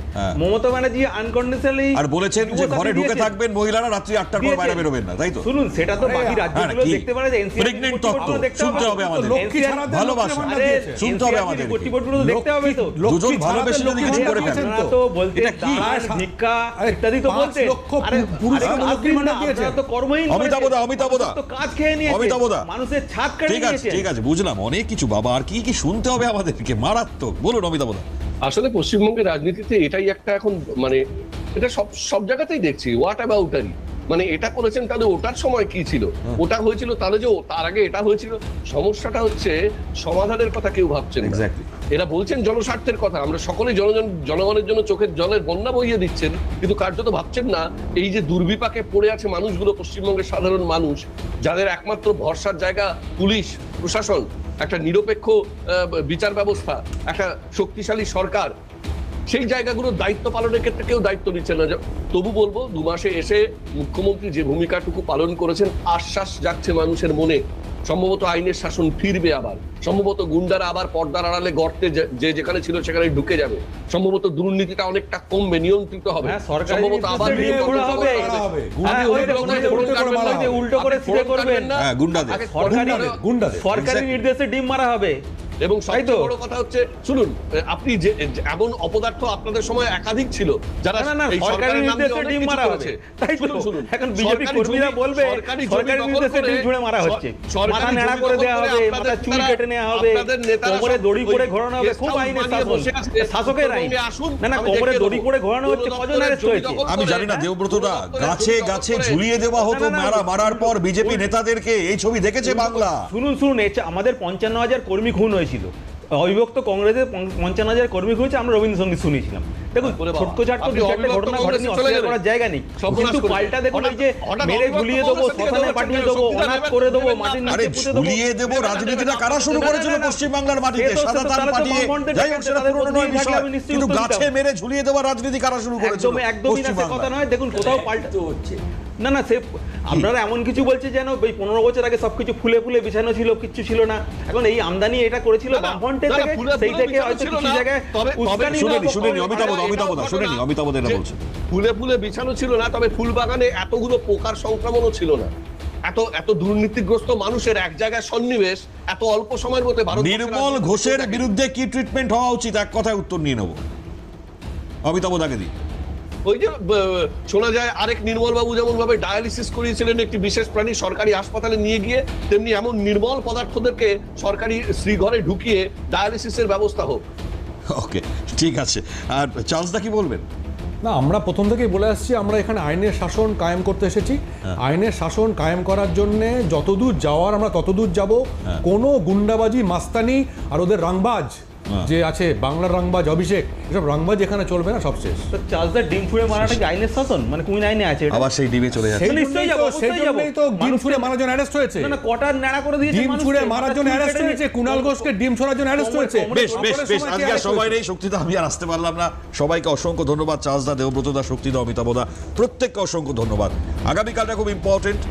মমতা ব্যানার্জি আনকন্ডিশনালি আর বলেছেন যে ঘরে ঢুকে থাকবেন মহিলারা, রাত্রি 8টার পর বাইরে বেরোবেন না, তাই তো? শুনুন, সেটা তো বাকি রাজ্যগুলো দেখতে পারে যে এনসিআর প্রেগন্যান্ট তত্ত্ব শুনতে হবে আমাদের, লক্ষ্মী ছাড়া ভালোবাসা শুনতে হবে আমাদের, রিপোর্টগুলো দেখতে হবে তো। দুজন ভালোবেসে যদি কিছু করে ফেলেন আপনারা তো বলতে দান ভিক্ষা ইত্যাদি তো বলতে, আরে পুরুষকে লক্ষ্মী ভান্ডার দিয়েছে, তো কর্মহীন অমিতাভদা তো কাজ খেয়ে নিয়েছে, অমিতাভদা মানুষের ছাদ কেটে নিয়েছে। ঠিক আছে বুঝলাম, অনেক কিছু বাবা, আর কি কি শুনতে হবে আমাদেরকে, মারাত্মক। বলুন অমিতাভদা। আসলে পশ্চিমবঙ্গের রাজনীতিতে এটাই একটা এখন মানে এটা সব জায়গাতেই দেখছি হোয়াট অ্যাবাউটারি, মানে এটা করেছেন তাহলে ওটার সময় কি ছিল, ওটা হয়েছিল তাহলে যে তার আগে এটা হয়েছিল। সমস্যাটা হচ্ছে সমাধানের কথা কেউ ভাবছেন না। এরা বলছেন জনস্বার্থের কথা, আমরা সকলেই জনগণের জন্য চোখের জলের বন্যা বইয়ে দিচ্ছেন, কিন্তু কার্যত ভাবছেন না এই যে দুর্বিপাকে পড়ে আছে মানুষগুলো, পশ্চিমবঙ্গের সাধারণ মানুষ, যাদের একমাত্র ভরসার জায়গা পুলিশ প্রশাসন, একটা নিরপেক্ষ বিচার ব্যবস্থা, একটা শক্তিশালী সরকার, সেই জায়গাগুলোর দায়িত্ব পালনের ক্ষেত্রে কেউ দায়িত্ব নিচ্ছে না। তবু বলবো 2 মাসে এসে মুখ্যমন্ত্রী যে ভূমিকাটুকু পালন করেছেন, আশ্বাস জাগছে মানুষের মনে। সম্ভবত আইনের শাসন ফিরবে আবার, সম্ভবত গুন্ডারা আবার পর্দার আড়ালে গর্তে যে যেখানে ছিল সেখানে ঢুকে যাবে, সম্ভবত দুর্নীতিটা অনেকটা কমবে, নিয়ন্ত্রিত হবে, সম্ভবত আবার সরকারি নির্দেশে ডিম মারা হবে। এবং সবচেয়ে বড় কথা হচ্ছে, শুনুন, আপনি যে এমন অপদার্থ আপনাদের সময় একাধিক ছিল যারা এই সরকারি নির্দেশে ডিম মারা হচ্ছে, তাই শুনুন, এখন বিজেপি কর্মীরা বলবে সরকারি নির্দেশে ডিম ছুঁড়ে মারা হচ্ছে, মাথা নেড়া করে দেওয়া হবে, মাথা চুল কেটে নেওয়া হবে, কোমরে দড়ি করে ঘোরানো হবে, খুব আইনের শাসন, শাসকের আইন। না না, কোমরে দড়ি করে ঘোরানো হচ্ছে, কজন অ্যারেস্ট হয়েছে আমি জানি না দেবব্রতদা, গাছে গাছে ঝুলিয়ে দেওয়া হতো মারার পর বিজেপি নেতাদেরকে, এই ছবি দেখেছে বাংলা। শুনুন, আমাদের 55,000 কর্মী খুন হয়েছিল, অবিভক্ত কংগ্রেসের 55,000 কর্মী হয়েছে, আমরা রবীন্দ্রসঙ্গীত শুনেছিলাম। দেখুন, ছোট্ট চাট্ট ঘটনা ঘটেনি, অস্বীকার করার জায়গা নেই, কিন্তু পাল্টা দেখুন এই যে মেরে ঝুলিয়ে দেবো, শ্মশানে পাঠিয়ে দেবো, অনাথ করে দেবো, মাটির নিচে পুঁতে দেবো, ঝুলিয়ে দেবো, রাজনীতিটা কারা শুরু করেছিল পশ্চিমবাংলার মাটিতে? সাদা তার পাঠিয়ে, যাই হোক সেটা পুরনো নয় বিষয়, কিন্তু গাছে মেরে ঝুলিয়ে দেওয়ার রাজনীতি কারা শুরু করেছিল? একদমই না, সে কথা নয়। দেখুন, কোথাও পাল্টা হচ্ছে না না, সে আপনারা এমন কিছু বলছে যেন এই 15 বছর আগে সবকিছু ফুলে ফুলে বিছানো ছিল, কিচ্ছু ছিল না। এখন এই আমদানি এটা করেছিল বামফ্রন্টের থেকে, সেই থেকে হয়তো কিছু জায়গায় শুনেনি অমিতাভদা এটা বলছে, ফুলে ফুলে বিছানো ছিল না, তবে ফুল বাগানে এতগুলো পোকার সংক্রমণও ছিল না, এত দুর্নীতিগ্রস্ত মানুষের এক জায়গায় সন্নিবেশ এত অল্প সময়ের মধ্যে। নির্মল ঘোষের বিরুদ্ধে কি ট্রিটমেন্ট হওয়া উচিত, এক কথায় উত্তর নিয়ে নেব অমিতাভদাকে দিই। ওই যে শোনা যায় আরেক নির্মল বাবু যেমন ভাবে ডায়ালিসিস করিয়েছিলেন একটি বিশেষ প্রাণী সরকারি হাসপাতালে নিয়ে গিয়ে, তেমনি এমন নির্মল পদার্থদেরকে সরকারি শ্রীঘরে ঢুকিয়ে ডায়ালিসিসের ব্যবস্থা হোক। ওকে, ঠিক আছে। আর চার্লসদা কি বলবেন? না, আমরা প্রথম থেকেই বলে আসছি, আমরা এখানে আইনের শাসন কায়েম করতে এসেছি। আইনের শাসন কায়েম করার জন্য যতদূর যাওয়ার আমরা ততদূর যাব। কোনো গুন্ডাবাজি, মাস্তানি আর ওদের রাংবাজ যে আছে, বাংলার রাংবাজ অভিষেক, এসব রাংবাজ এখানে চলবে না, সব শেষ। চার্লসদা ডিম ছুঁড়ে মারাটা কি আইনের শাসন? মানে কোন আইনে আছে? আবার সেই ডিমে চলে যাচ্ছে। নিশ্চয়ই যাব, সেই জন্যই তো ডিম ছুঁড়ে মারার জন্য অ্যারেস্ট হয়েছে। না, কটার নেড়া করে দিয়েছে, ডিম ছুঁড়ে মারার জন্য অ্যারেস্ট হয়েছে, কুণাল ঘোষকে ডিম ছোড়ার জন্য অ্যারেস্ট হয়েছে। বেশ, আজকে আর সময় নেই, শক্তিদা আমি আর আসতে পারলাম না। সবাইকে অসংখ্য ধন্যবাদ, চার্লসদা, দেবব্রতদা, শক্তিদা, অমিতাভদা, প্রত্যেককে অসংখ্য ধন্যবাদ। আগামীকালটা খুব ইম্পর্টেন্ট,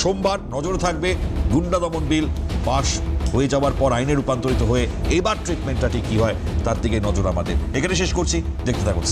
সোমবার নজর থাকবে গুন্ডা দমন বিল পাশ হয়ে যাওয়ার পর আইনে রূপান্তরিত হয়ে এবার ট্রিটমেন্টটা ঠিক কি হয় তার দিকে নজর আমাদের। এখানে শেষ করছি, দেখতে থাকুন।